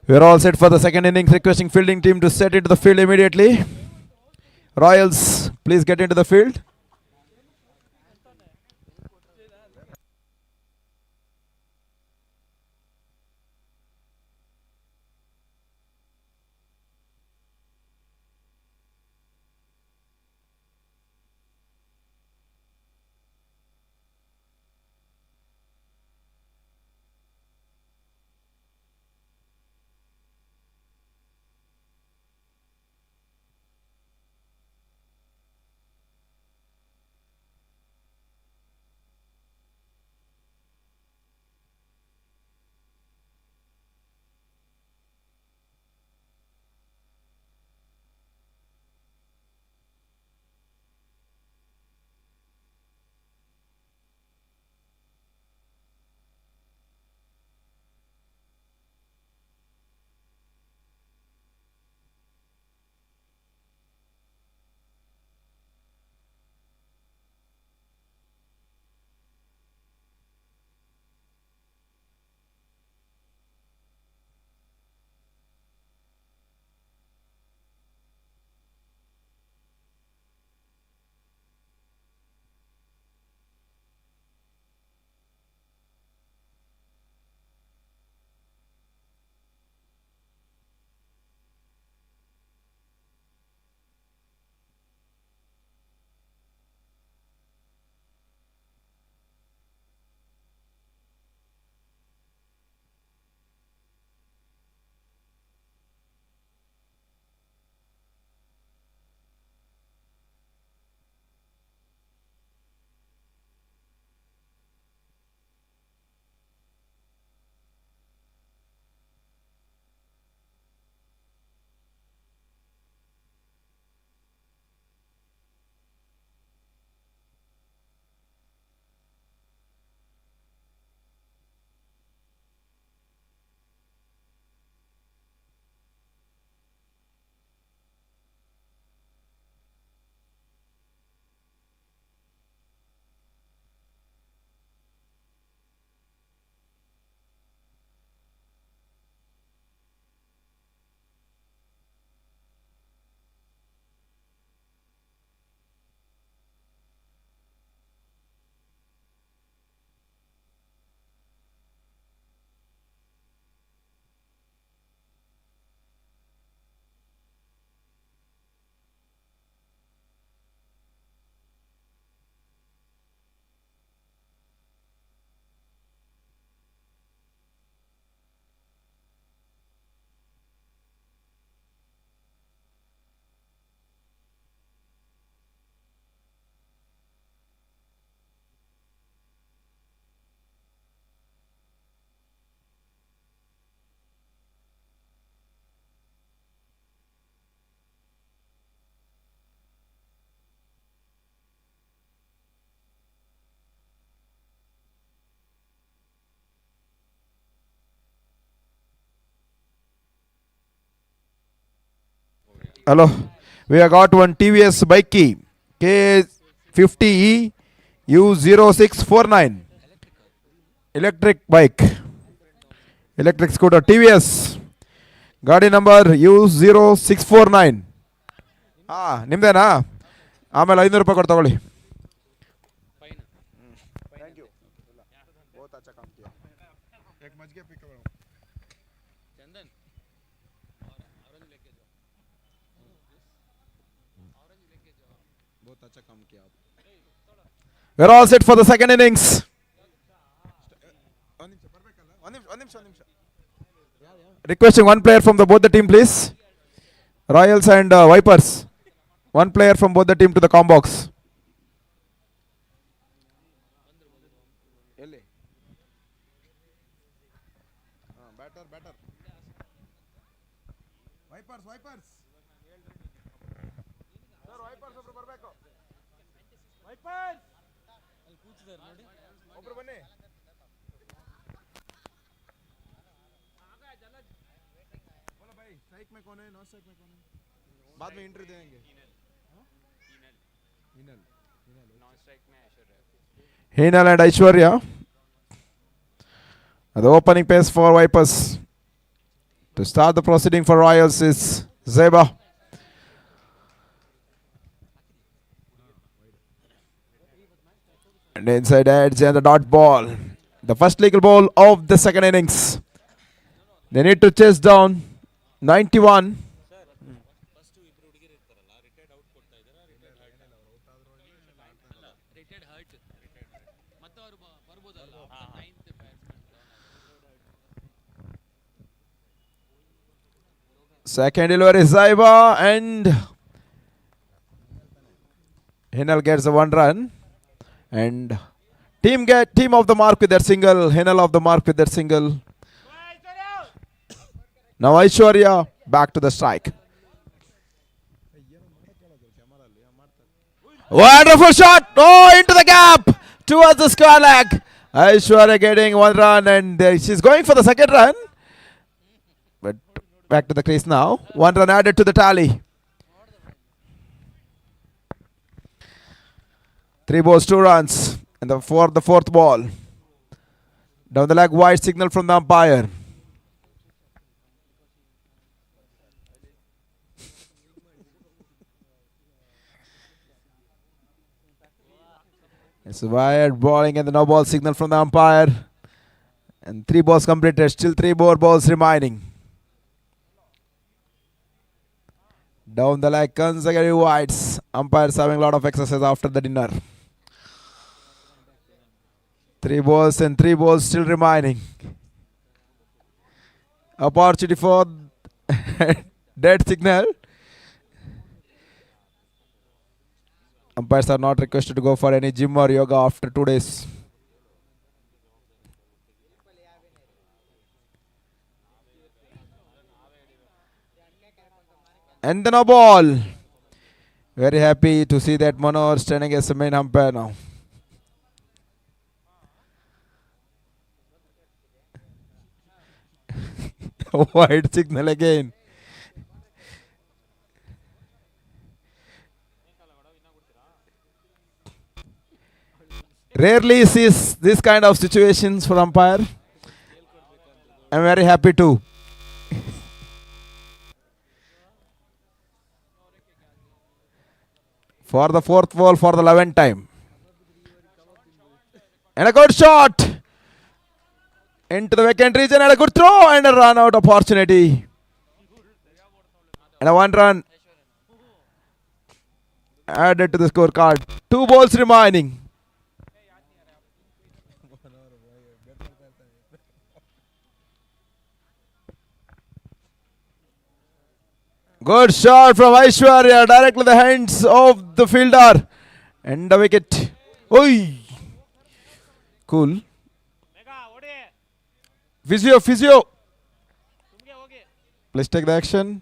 We are all set for the second innings. Requesting fielding team to set into the field immediately. Royals, please get into the field. Hello. We have got one TVS bike key. K50E U0649. Electric bike. Electric scooter. TVS. ಗಾಡಿ number U0649. ನಿಮ್ದೇನಾ? ಆಮೇಲೆ 500 ರೂಪಾಯಿ ಕೊಟ್ಟು ತಗೊಳ್ಳಿ. We're all set for the second innings. Requesting one player from both the team, please. Royals and Vipers. One player from both the team to the com box. Vipers. Sir, Vipers ಒಬ್ರು ಬರಬೇಕು. Vipers. ಅಲ್ಲಿ ಕೂತಿದ್ದಾರೆ ನೋಡಿ. ಒಬ್ರು ಬನ್ನಿ. बोलो भाई, strike में कौन है, नॉन स्ट्राइक में कौन है? बाद में इंटरव्यू देंगे. हिनल. नॉन स्ट्राइक में Aishwarya. Hinal and Aishwarya. The opening pace for Vipers. To start the proceeding for Royals is Zeba. And inside edge and the dot ball. The first legal ball of the second innings. They need to chase down 91. Second delivery is Zaiba and Hinal gets the 1 run. And team of the mark with their single. Hinal of the mark with their single. Now Aishwarya back to the strike. Wonderful shot. Oh, into the gap towards the square leg. Aishwarya getting 1 run and she's going for the second run. But back to the crease now. 1 run added to the tally. 3 balls, 2 runs. And the fourth ball. Down the leg, wide signal from the umpire. It's wide bowling and the no ball signal from the umpire. And 3 balls completed. Still 3 more balls remaining. Down the leg, consecutive wides. Umpires having a lot of exercise after the dinner. 3 balls and 3 balls still remaining. Opportunity for dead signal. Umpires are not requested to go for any gym or yoga after 2 days. And then a ball. Very happy to see that Manor standing as the main umpire now. Wide signal again. Rarely sees this kind of situations for umpire. I'm very happy too. For the 4th ball for the 11th time. And a good shot. Into the vacant region and a good throw and a run out opportunity. And a 1 run added to the scorecard. 2 balls remaining. Good shot from Aishwarya directly in the hands of the fielder. And the wicket. Oi. Cool. Physio. Please take the action.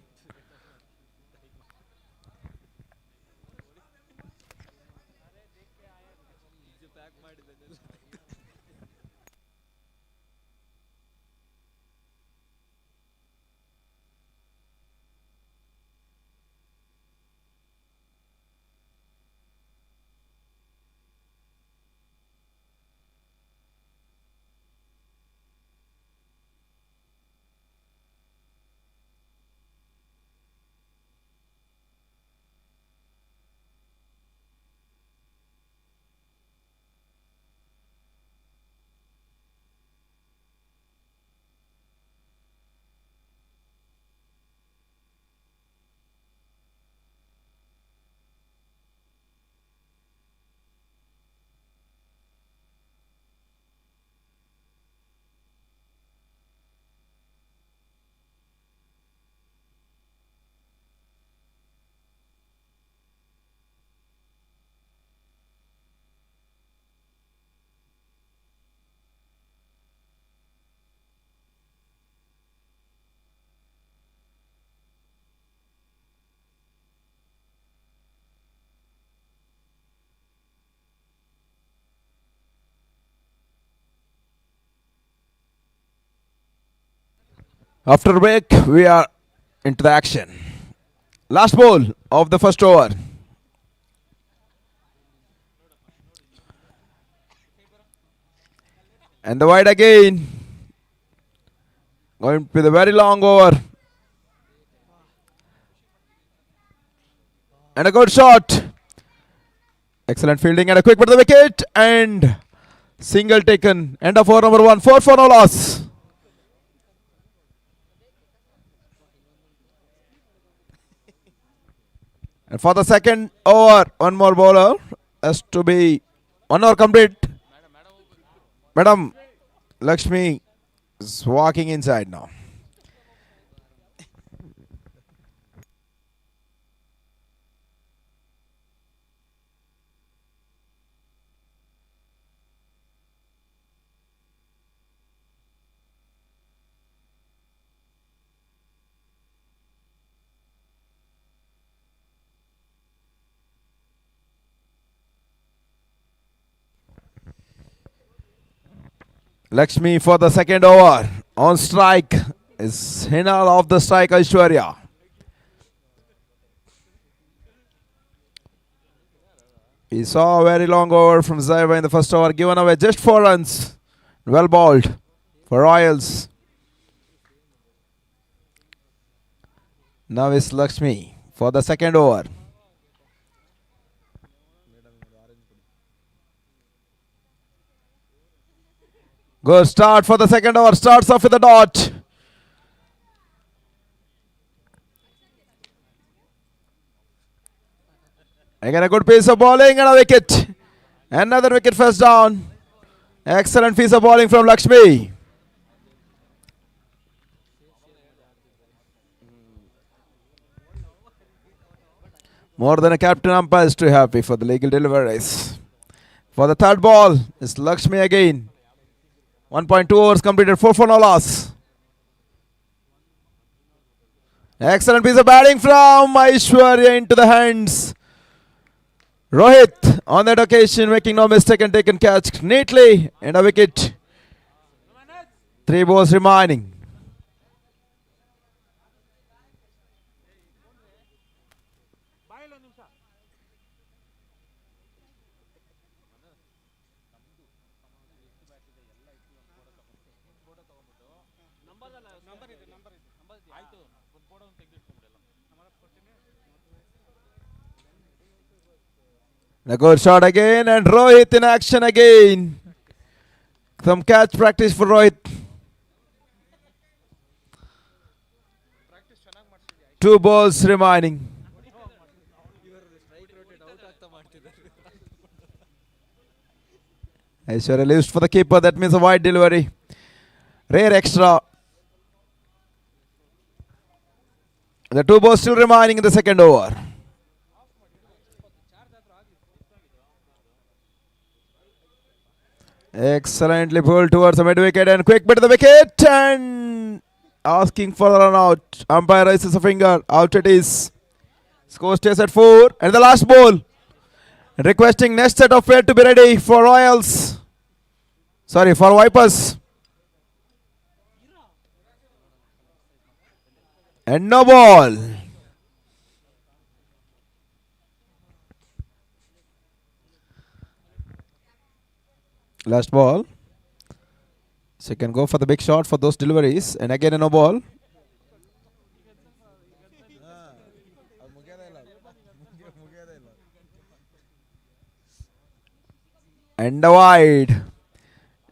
After break, we are into the action. Last ball of the first over. And the wide again. Going with a very long over. And a good shot. Excellent fielding and a quick bit of the wicket. And single taken. End of over number 1. 4 for no loss. And for the second over, one more bowler has to be 1 over complete. Madam Lakshmi is walking inside now. Lakshmi for the second over. On strike is Hinal off the strike, Aishwarya. We saw a very long over from Zaiva in the first over, given away just 4 runs. Well bowled for Royals. Now is Lakshmi for the second over. Good start for the second over. Starts off with a dot. Again a good piece of bowling and a wicket. Another wicket first down. Excellent piece of bowling from Lakshmi. More than a captain umpire is too happy for the legal deliveries. For the third ball is Lakshmi again. 1.2 overs completed, 4 for no loss. Excellent piece of batting from Aishwarya into the hands. Rohit on that occasion making no mistake and taken catch neatly and a wicket. 3 balls remaining. A good shot again and Rohit in action again. Some catch practice for Rohit. 2 balls remaining. Aishwarya leaves for the keeper. That means a wide delivery. Rare extra. The 2 balls still remaining in the second over. Excellently pulled towards the mid wicket and quick bit of the wicket and asking for a run out. Umpire raises a finger. Out it is. Score stays at 4. And the last ball. Requesting next set of pair to be ready for Royals. Sorry, for Vipers. And no ball. Last ball. So you can go for the big shot for those deliveries. And again a no ball. And a wide.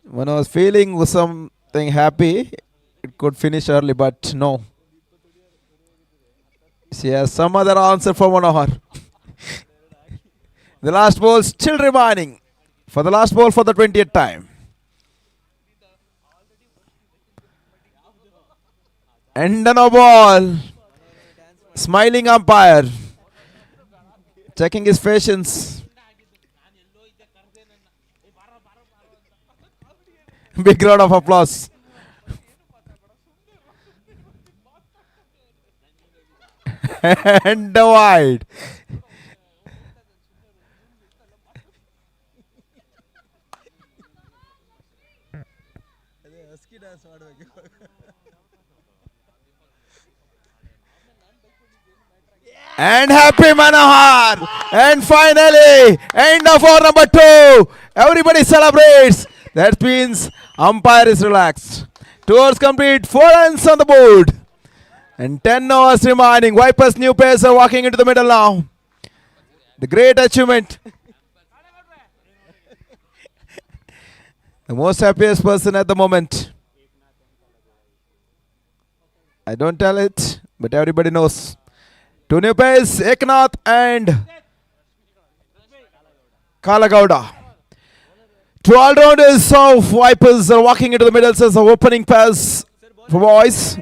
When I was feeling something happy, it could finish early, but no. She has some other answer for Manohar. The last ball still remaining. For the last ball for the 20th time. And a no ball. Smiling umpire. Checking his patience. Big round of applause. And a wide. And happy Manohar. And finally, end of over number 2. Everybody celebrates. That means umpire is relaxed. 2 overs complete. 4 runs on the board. And 10 overs remaining. Vipers new pacer walking into the middle now. The great achievement. The most happiest person at the moment. I don't tell it, but everybody knows. 2 new pairs, Eknath and Kalagowda. 2 all-rounders of Vipers are walking into the middle as the opening pass for boys.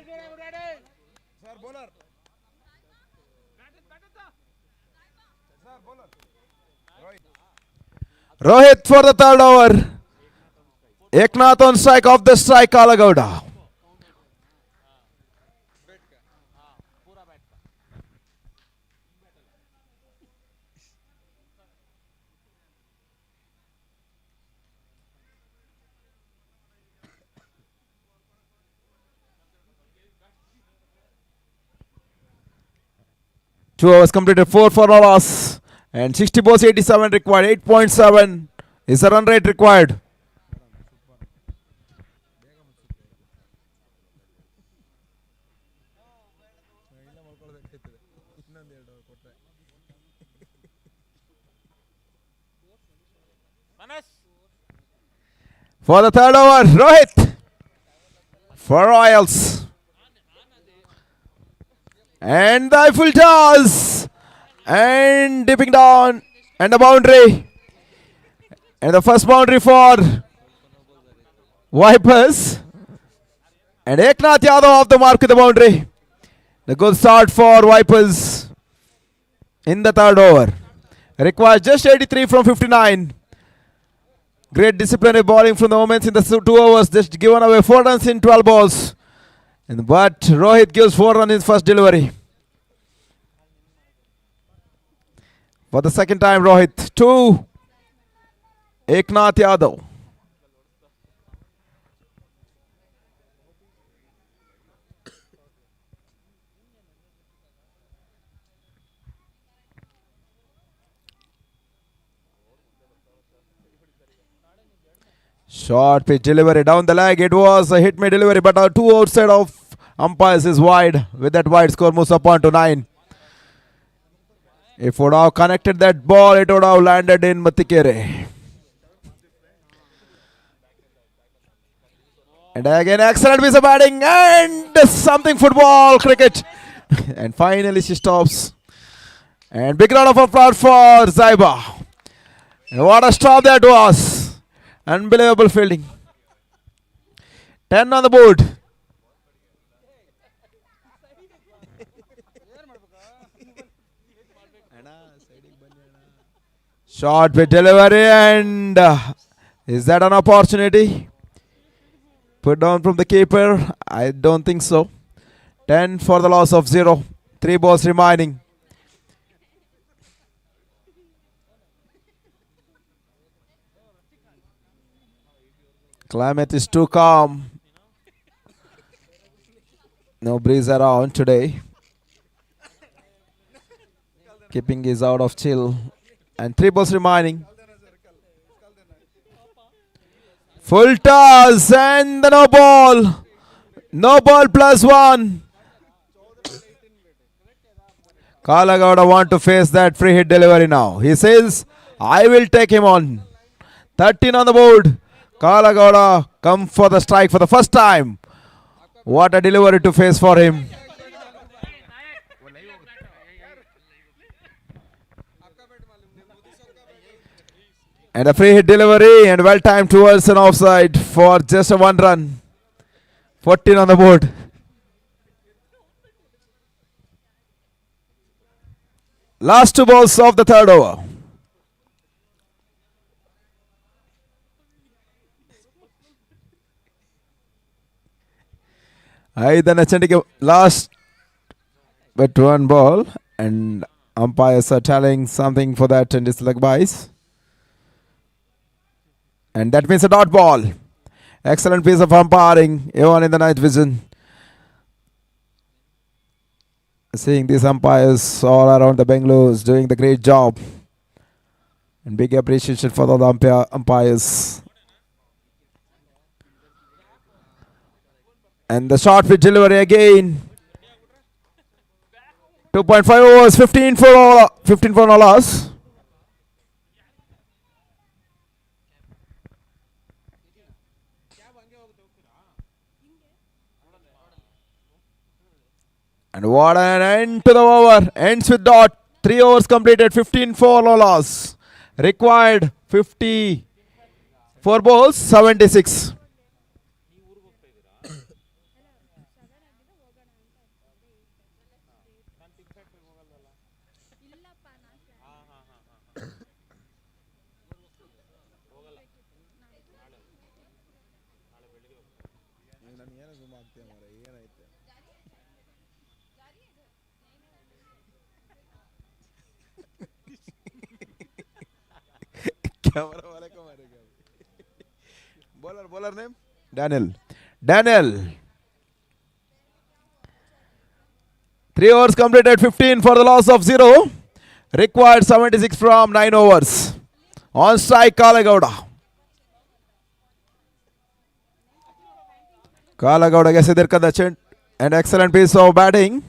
Rohit for the third over. Eknath on strike, off the strike, Kalagowda. Two overs completed, 4 for all us. And 60 balls, 87 required. 8.7 is the run rate required. For the third over, Rohit for Royals. And the full toss. And dipping down. And the boundary. And the first boundary for Vipers. And Eknath Yadav off the mark with the boundary. The good start for Vipers in the third over. Requires just 83 from 59. Great disciplinary bowling from the moments in the 2 overs. Just given away 4 runs in 12 balls. But Rohit gives 4 runs in his first delivery. For the second time, Rohit. 2. Eknath Yadav. Short pitch delivery down the leg. It was a hit me delivery, but 2 outside of umpires is wide. With that wide score moves up on to 9. If would have connected that ball, it would have landed in Matikere. And again, excellent piece of batting and something football cricket. And finally she stops. And big round of applause for Zaiba. And what a stop that was. Unbelievable fielding. 10 on the board. Short with delivery, and is that an opportunity? Put down from the keeper? I don't think so. 10 for the loss of 0. 3 balls remaining. Climate is too calm. No breeze around today. Keeping is out of chill. And 3 balls remaining. Full toss and the no ball. No ball plus 1. Kalagowda want to face that free hit delivery now. He says, I will take him on. 13 on the board. Kalagowda come for the strike for the first time. What a delivery to face for him. And a free hit delivery and well timed towards an offside for just a 1 run. 14 on the board. Last 2 balls of the third over. Last but 1 ball, and umpires are telling something for that, and it's like buys. And that means a dot ball. Excellent piece of umpiring, even in the night vision. Seeing these umpires all around the Bengals doing the great job. And big appreciation for the umpires. And the short pitch delivery again. 2.5 overs, 15 for no loss. And what an end to the over. Ends with dot. 3 overs completed, 15 for no loss. Required 54 balls, 76. Bowler name? Daniel. 3 overs completed, 15 for the loss of 0. Required 76 from 9 overs. On strike, Kalagowda. Kalagowda gets the chin. An excellent piece of batting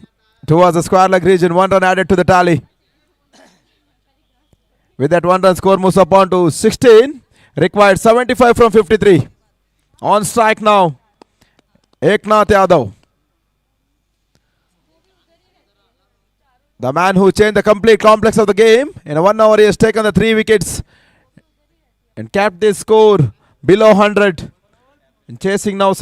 towards the square leg region. 1 run added to the tally. With that 1 run score moves up on to 16. Required 75 from 53. On strike now, Eknath Yadav. The man who changed the complete complex of the game. In a 1 hour he has taken the 3 wickets and kept this score below 100. And chasing now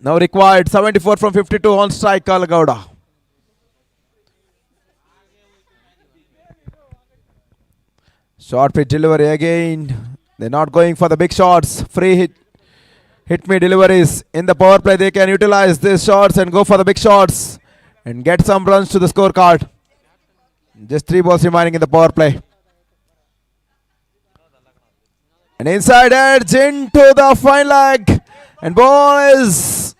now required 74 from 52 on strike, Kalagowda. Short pitch delivery again. They're not going for the big shots. Free hit me deliveries in the power play. They can utilize these shots and go for the big shots and get some runs to the scorecard. Just 3 balls remaining in the power play. An inside edge into the fine leg. And ball is...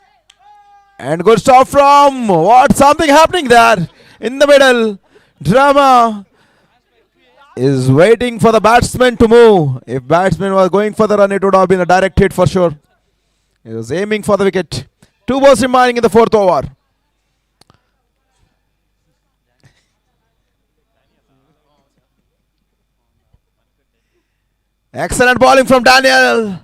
And good stop from... What? Something happening there in the middle. Drama is waiting for the batsman to move. If batsman was going for the run, it would have been a direct hit for sure. He was aiming for the wicket. 2 balls remaining in the 4th over. Excellent bowling from Daniel.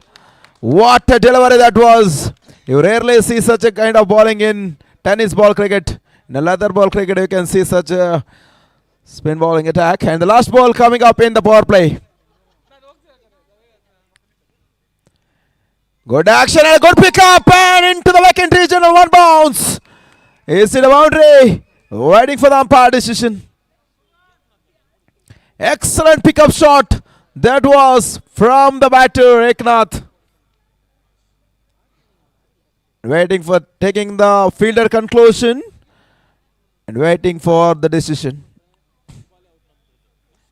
What a delivery that was. You rarely see such a kind of bowling in tennis ball cricket. In a leather ball cricket, you can see such a spin bowling attack. And the last ball coming up in the power play. Good action and a good pickup and into the vacant region on 1 bounce. Is it a boundary? Waiting for the umpire decision. Excellent pickup shot. That was from the batter, Eknath. Waiting for taking the fielder conclusion and waiting for the decision.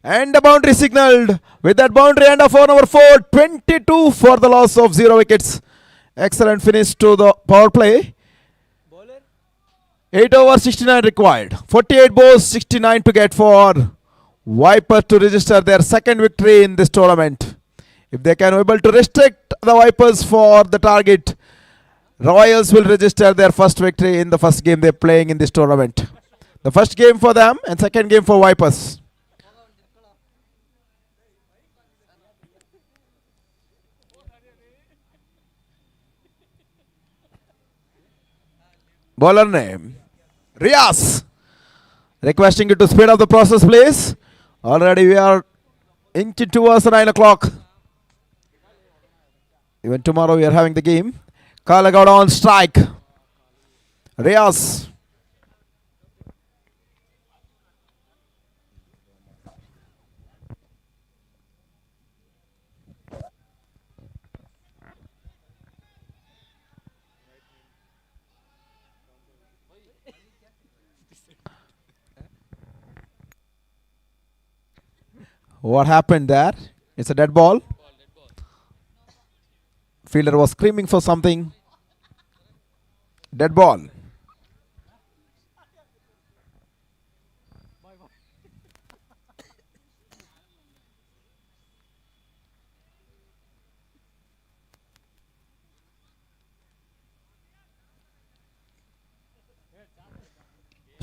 And the boundary signaled. With that boundary and a 4 over 4, 22 for the loss of 0 wickets. Excellent finish to the power play. 8 over 69 required. 48 balls, 69 to get for Vipers to register their 2nd victory in this tournament. If they can be able to restrict the Vipers for the target, Royals will register their 1st victory in the 1st game they're playing in this tournament. The 1st game for them and 2nd game for Vipers. Bowler name Riaz. Requesting you to speed up the process, please. Already we are inching towards 9 o'clock. Even tomorrow we are having the game. Kalagowda on strike. Riaz. What happened there? It's a dead ball. Fielder was screaming for something. Dead ball.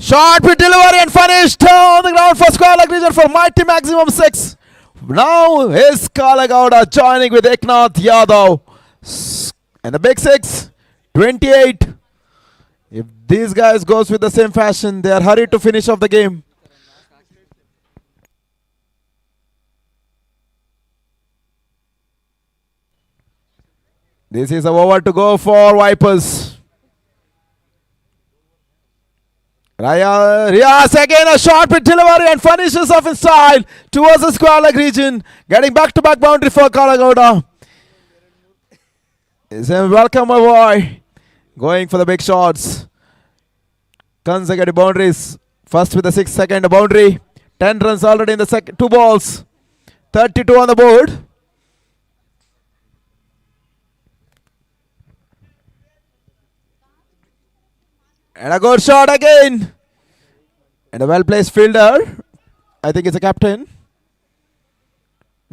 Shot with delivery and finished on the ground for square leg region for mighty maximum 6. Now is Kalagowda joining with Eknath Yadav. And the big 6, 28. If these guys goes with the same fashion, they are hurried to finish off the game. This is a over to go for Vipers. Riaz again a shot with delivery and finishes off in style towards the square leg region. Getting back-to-back boundary for Kalagowda. Is a welcome boy. Going for the big shots. Consecutive boundaries. First with the 6 second boundary. 10 runs already in the second. 2 balls. 32 on the board. And a good shot again. And a well-placed fielder. I think it's a captain.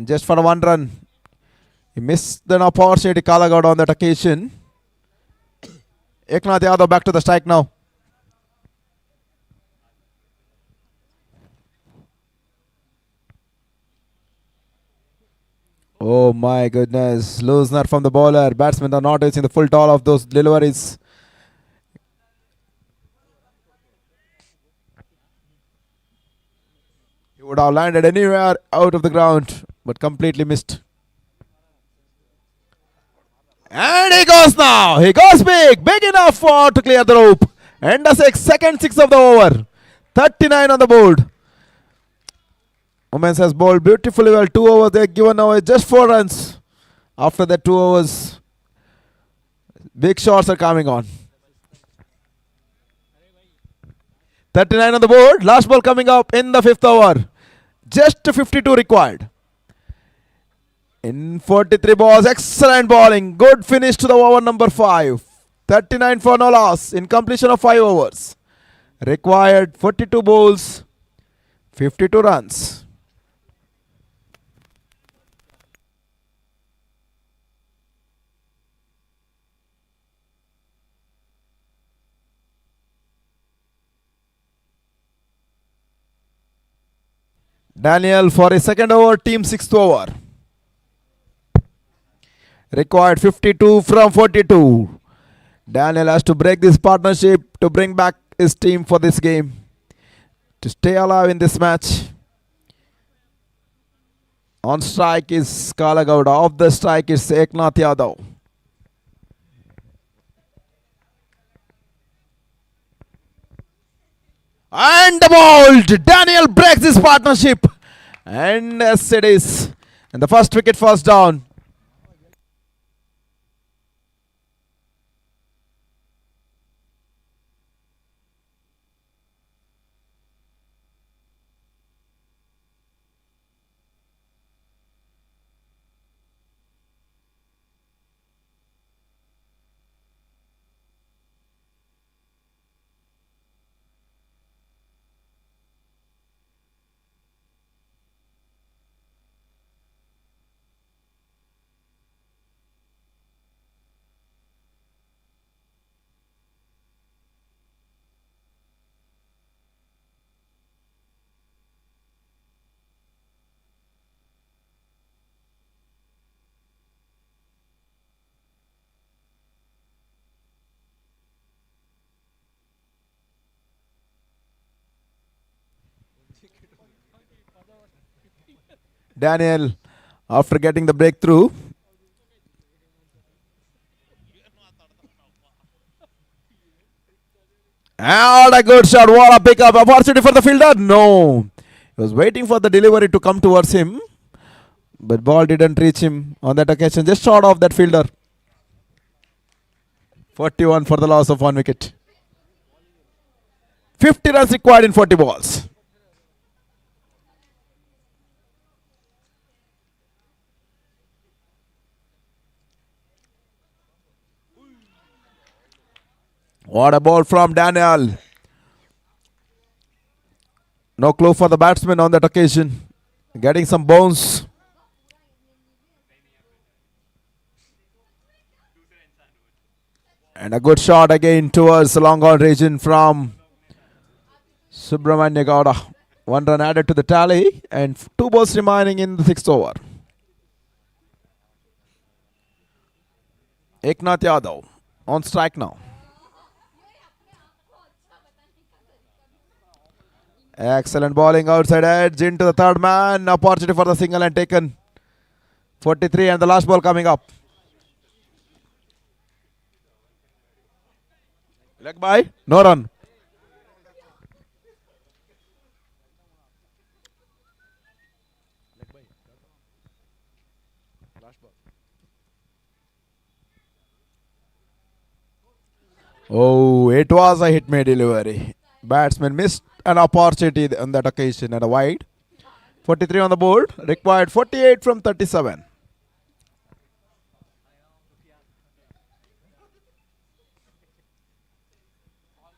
Just for a 1 run. He missed an opportunity. Kalagowda on that occasion. Eknath Yadav back to the strike now. Oh my goodness. Loosener from the bowler. Batsmen are not reaching the full toll of those deliveries. He would have landed anywhere out of the ground, but completely missed. And he goes now. He goes big. Big enough for to clear the rope. And the second 6 of the over. 39 on the board. Women's has bowled beautifully well. 2 overs they given away just 4 runs. After that 2 overs, big shots are coming on. 39 on the board. Last ball coming up in the 5th over. Just 52 required. In 43 balls, excellent bowling. Good finish to the over number 5. 39 for no loss in completion of 5 overs. Required 42 balls, 52 runs. Daniel for a second over, team 6th over. Required 52 from 42. Daniel has to break this partnership to bring back his team for this game. To stay alive in this match. On strike is Kalagowda. Off the strike is Eknath Yadav. And the ball. Daniel breaks this partnership. And yes it is. And the first wicket first down. Daniel, after getting the breakthrough, and a good shot. What a pickup opportunity for the fielder. No, he was waiting for the delivery to come towards him, but ball didn't reach him on that occasion. Just short of that fielder. 41 for the loss of 1 wicket. 50 runs required in 40 balls. What a ball from Daniel. No clue for the batsman on that occasion. Getting some bounce. And a good shot again towards the long on region from Subramanya Gowda. 1 run added to the tally and 2 balls remaining in the 6th over. Eknath Yadav on strike now. Excellent bowling outside edge into the third man. Opportunity for the single and taken. 43 and the last ball coming up. Leg by, no run. Oh, it was a hit me delivery. Batsman missed an opportunity on that occasion at a wide. 43 on the board. Required 48 from 37.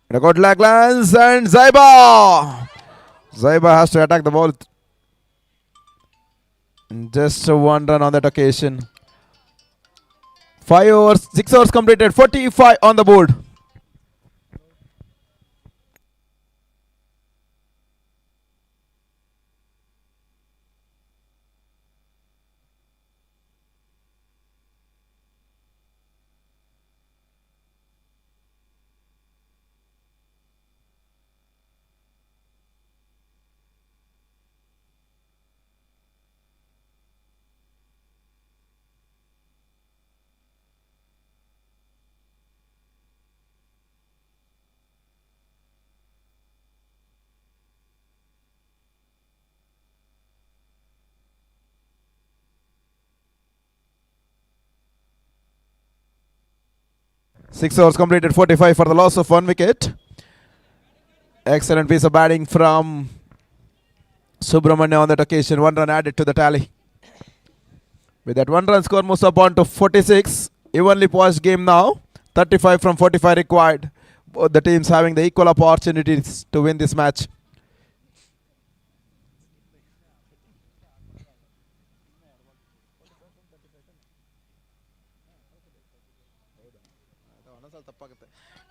And a good leg lance and Zaiba. Zaiba has to attack the ball. Just 1 run on that occasion. 5 overs, 6 overs completed. 45 on the board. Six overs completed, 45 for the loss of 1 wicket. Excellent piece of batting from Subramanya on that occasion. 1 run added to the tally. With that 1 run score moves up on to 46. Evenly poised game now. 35 from 45 required. Both the teams having the equal opportunities to win this match.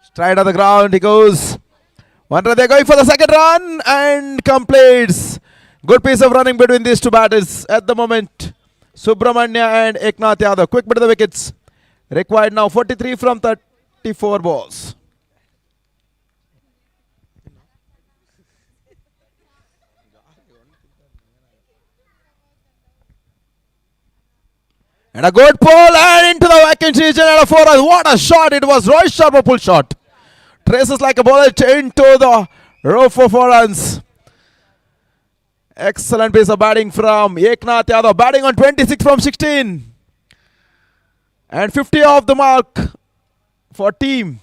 Straight on the ground he goes. 1 run, they're going for the second run and completes. Good piece of running between these two batters at the moment. Subramanya and Eknath Yadav. Quick bit of the wickets. Required now 43 from 34 balls. And a good pull and into the vacant region and a 4 run. What a shot it was. Roy Sharma pull shot. Traces like a bullet into the row for 4 runs. Excellent piece of batting from Eknath Yadav. Batting on 26 from 16. And 50 off the mark for team.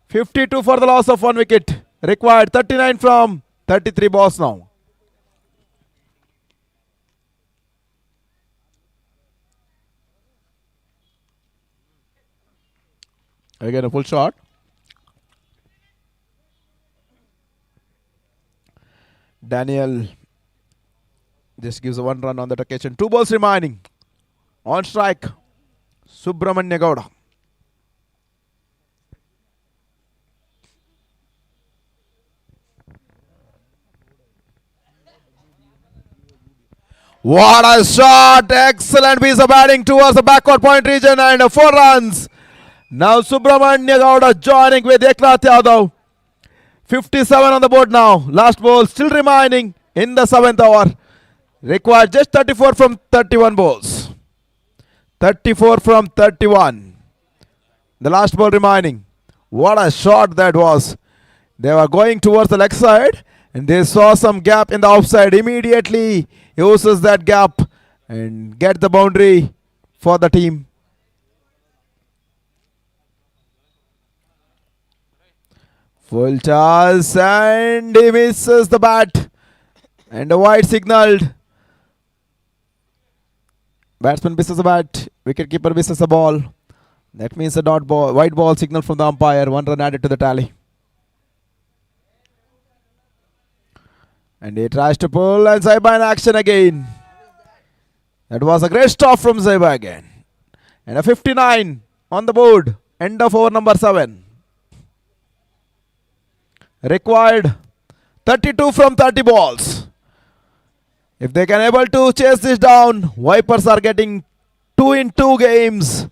52 for the loss of 1 wicket. Required 39 from 33 balls now. Again a full shot. Daniel just gives a 1 run on that occasion. 2 balls remaining. On strike, Subramanya Gowda. What a shot! Excellent piece of batting towards the backward point region and 4 runs. Now Subramanya Gowda joining with Eknath Yadav. 57 on the board now. Last ball still remaining in the 7th over. Required just 34 from 31 balls. 34 from 31. The last ball remaining. What a shot that was. They were going towards the leg side and they saw some gap in the offside. Immediately uses that gap and get the boundary for the team. Full toss and he misses the bat. And a wide signaled. Batsman misses the bat. Wicketkeeper misses the ball. That means a dot ball, white ball signal from the umpire. 1 run added to the tally. And he tries to pull and Zaiba in action again. That was a great stop from Zaiba again. And a 59 on the board. End of over number 7. Required 32 from 30 balls. If they can able to chase this down, Vipers are getting 2 in 2 games.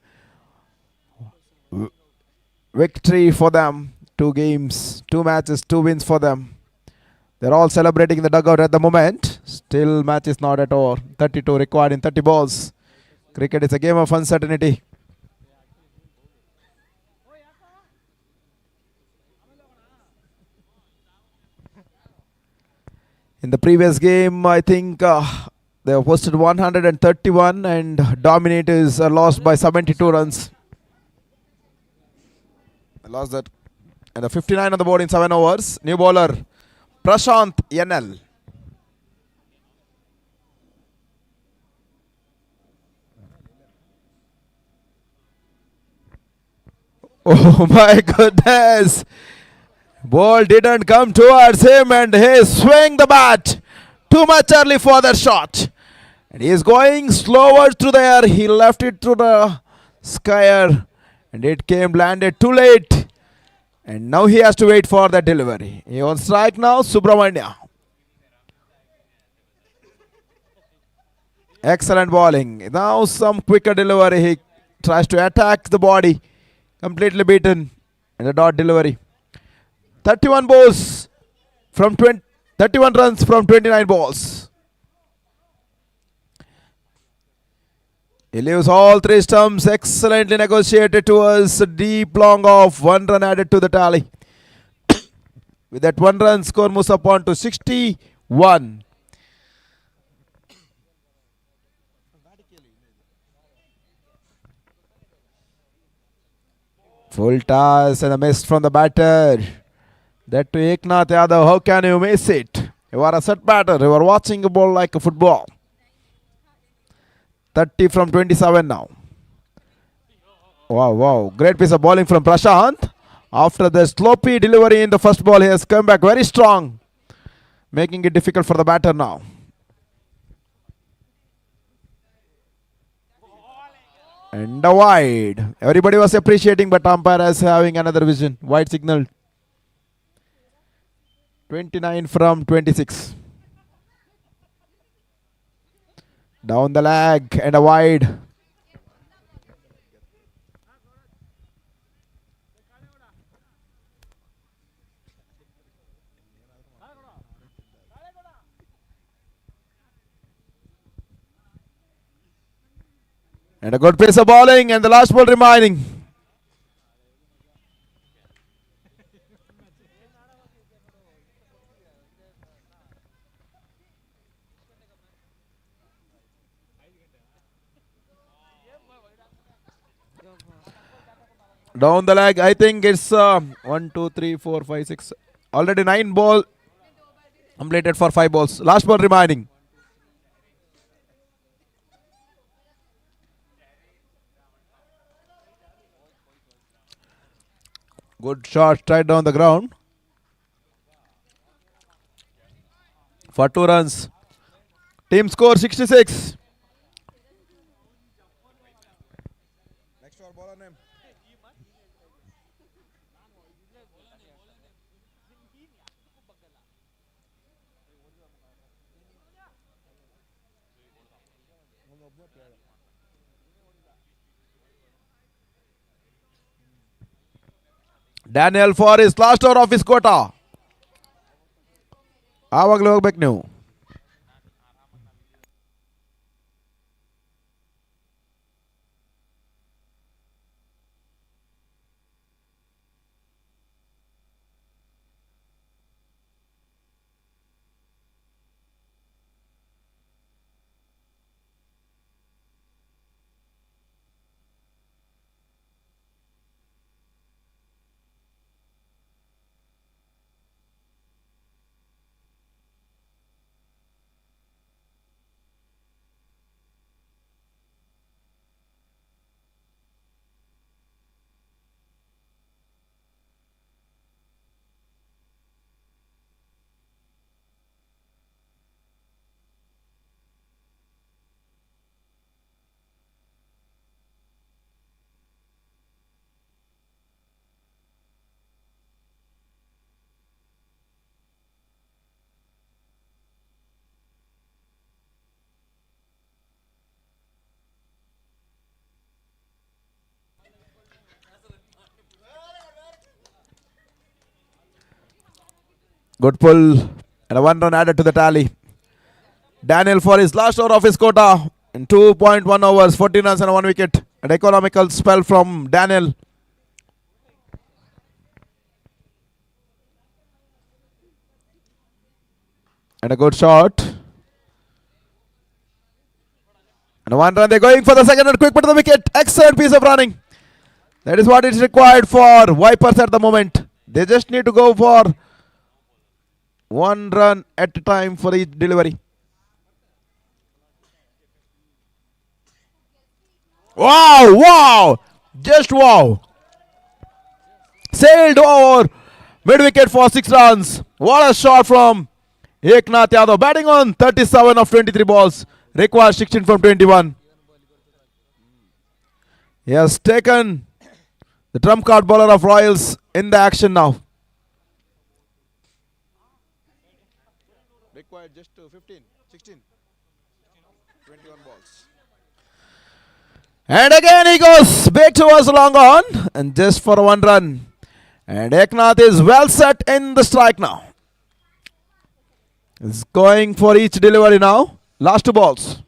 Victory for them. 2 games, 2 matches, 2 wins for them. They're all celebrating in the dugout at the moment. Still match is not at all. 32 required in 30 balls. Cricket is a game of uncertainty. In the previous game, I think they have posted 131 and Dominators lost by 72 runs. They lost that. And the 59 on the board in 7 overs. New bowler Prashant Yenal. Oh my goodness. Ball didn't come towards him and he swung the bat too much early for that shot. And he is going slower through the air. He left it through the sky and it came landed too late. And now he has to wait for the delivery. He on strike now, Subramania. Excellent bowling. Now some quicker delivery. He tries to attack the body. Completely beaten. And a dot delivery. 31 balls from 31 runs from 29 balls. He leaves all 3 stumps excellently negotiated towards a deep long off. 1 run added to the tally. With that 1 run, score moves up on to 61. Full toss and a miss from the batter. That to Eknath Yadav. How can you miss it? You are a set batter. You are watching a ball like a football. 30 from 27 now. Wow, wow. Great piece of bowling from Prashant. After the sloppy delivery in the first ball, he has come back very strong, making it difficult for the batter now. And a wide. Everybody was appreciating, but umpire is having another vision. Wide signal. 29 from 26. Down the leg and a wide. And a good pace of bowling and the last ball remaining. Down the leg, I think it's 1, 2, 3, 4, 5, 6. Already 9 ball completed for 5 balls. Last ball remaining. Good shot straight down the ground. For 2 runs. Team score 66. Next over bowler name. Daniel for his last over of his quota. ಆವಾಗಲೇ ಹೋಗ್ಬೇಕು ನೀವು. Good pull and a 1 run added to the tally. Daniel for his last over of his quota in 2.1 overs, 14 runs and 1 wicket. An economical spell from Daniel. And a good shot. And a 1 run. They're going for the second and quick put to the wicket. Excellent piece of running. That is what is required for Vipers at the moment. They just need to go for 1 run at a time for each delivery. Wow, wow, just wow. Sailed over mid wicket for 6 runs. What a shot from Eknath Yadav. Batting on 37 of 23 balls. Requires 16 from 21. He has taken the trump card bowler of Royals in the action now. Required just 15, 16, 21 balls. And again he goes big towards the long on and just for a 1 run. And Eknath is well set in the strike now. He's going for each delivery now. Last 2 balls.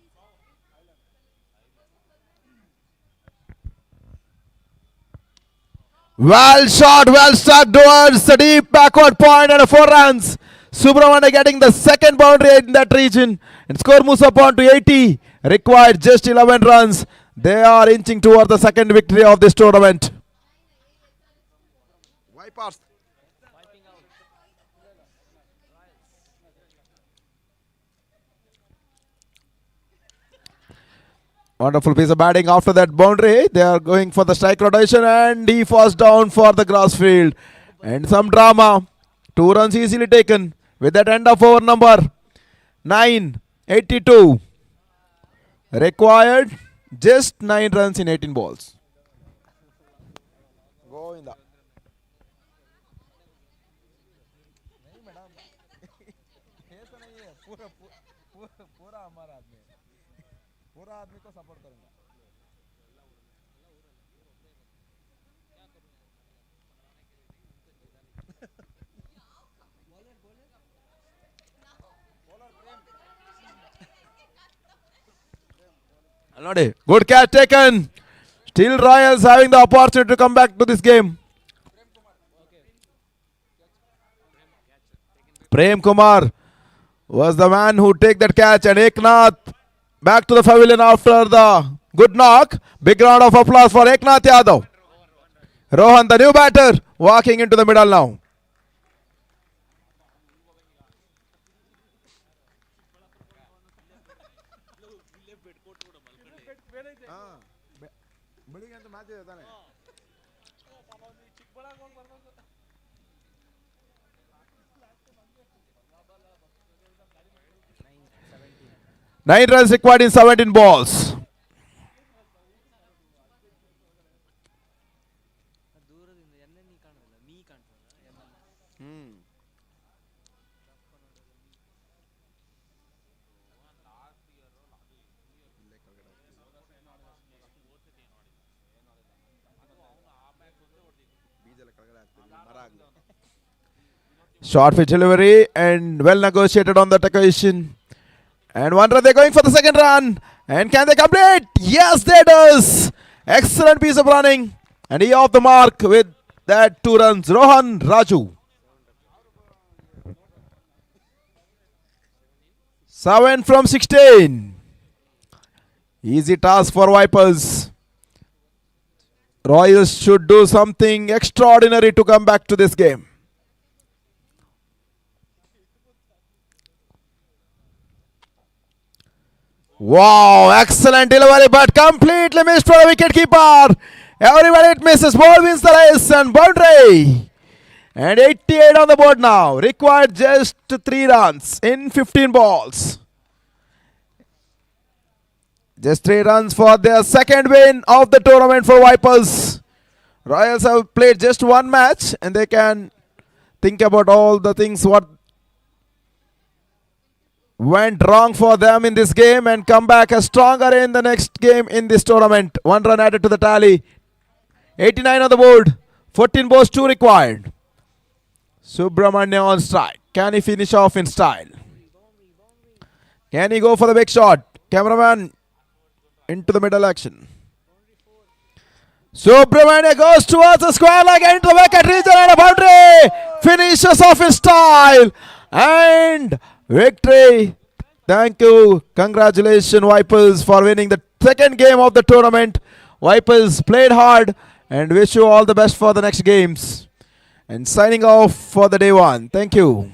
Well shot, well struck towards the deep backward point and a 4 runs. Subramania getting the second boundary in that region. And score moves up on to 80. Required just 11 runs. They are inching towards the second victory of this tournament. Vipers. Wonderful piece of batting after that boundary. They are going for the strike rotation and he falls down for the grass field. And some drama. 2 runs easily taken with that end of over number 9, 82. Required just 9 runs in 18 balls. Govinda. Good catch taken. Still Royals having the opportunity to come back to this game. Prem Kumar was the man who take that catch and Eknath back to the pavilion after the good knock. Big round of applause for Eknath Yadav. Rohan, the new batter, walking into the middle now. Nine runs required in 17 balls. Short pitch delivery and well negotiated on that occasion. And 1 run, they're going for the second run. And can they complete? Yes, they does. Excellent piece of running. And he off the mark with that 2 runs. Rohan Raju. 7 from 16. Easy task for Vipers. Royals should do something extraordinary to come back to this game. Wow, excellent delivery, but completely missed for the wicketkeeper. Everybody it misses. Ball wins the race and boundary. And 88 on the board now. Required just 3 runs in 15 balls. Just 3 runs for their second win of the tournament for Vipers. Royals have played just 1 match and they can think about all the things what went wrong for them in this game and come back as stronger in the next game in this tournament. 1 run added to the tally. 89 on the board. 14 balls, 2 required. Subramanya on strike. Can he finish off in style? Can he go for the big shot? Cameraman into the middle action. Subramanya goes towards the square leg into the wicket region and a boundary. Finishes off in style. And victory. Thank you. Congratulations, Vipers, for winning the second game of the tournament. Vipers played hard and wish you all the best for the next games. And signing off for the day one. Thank you.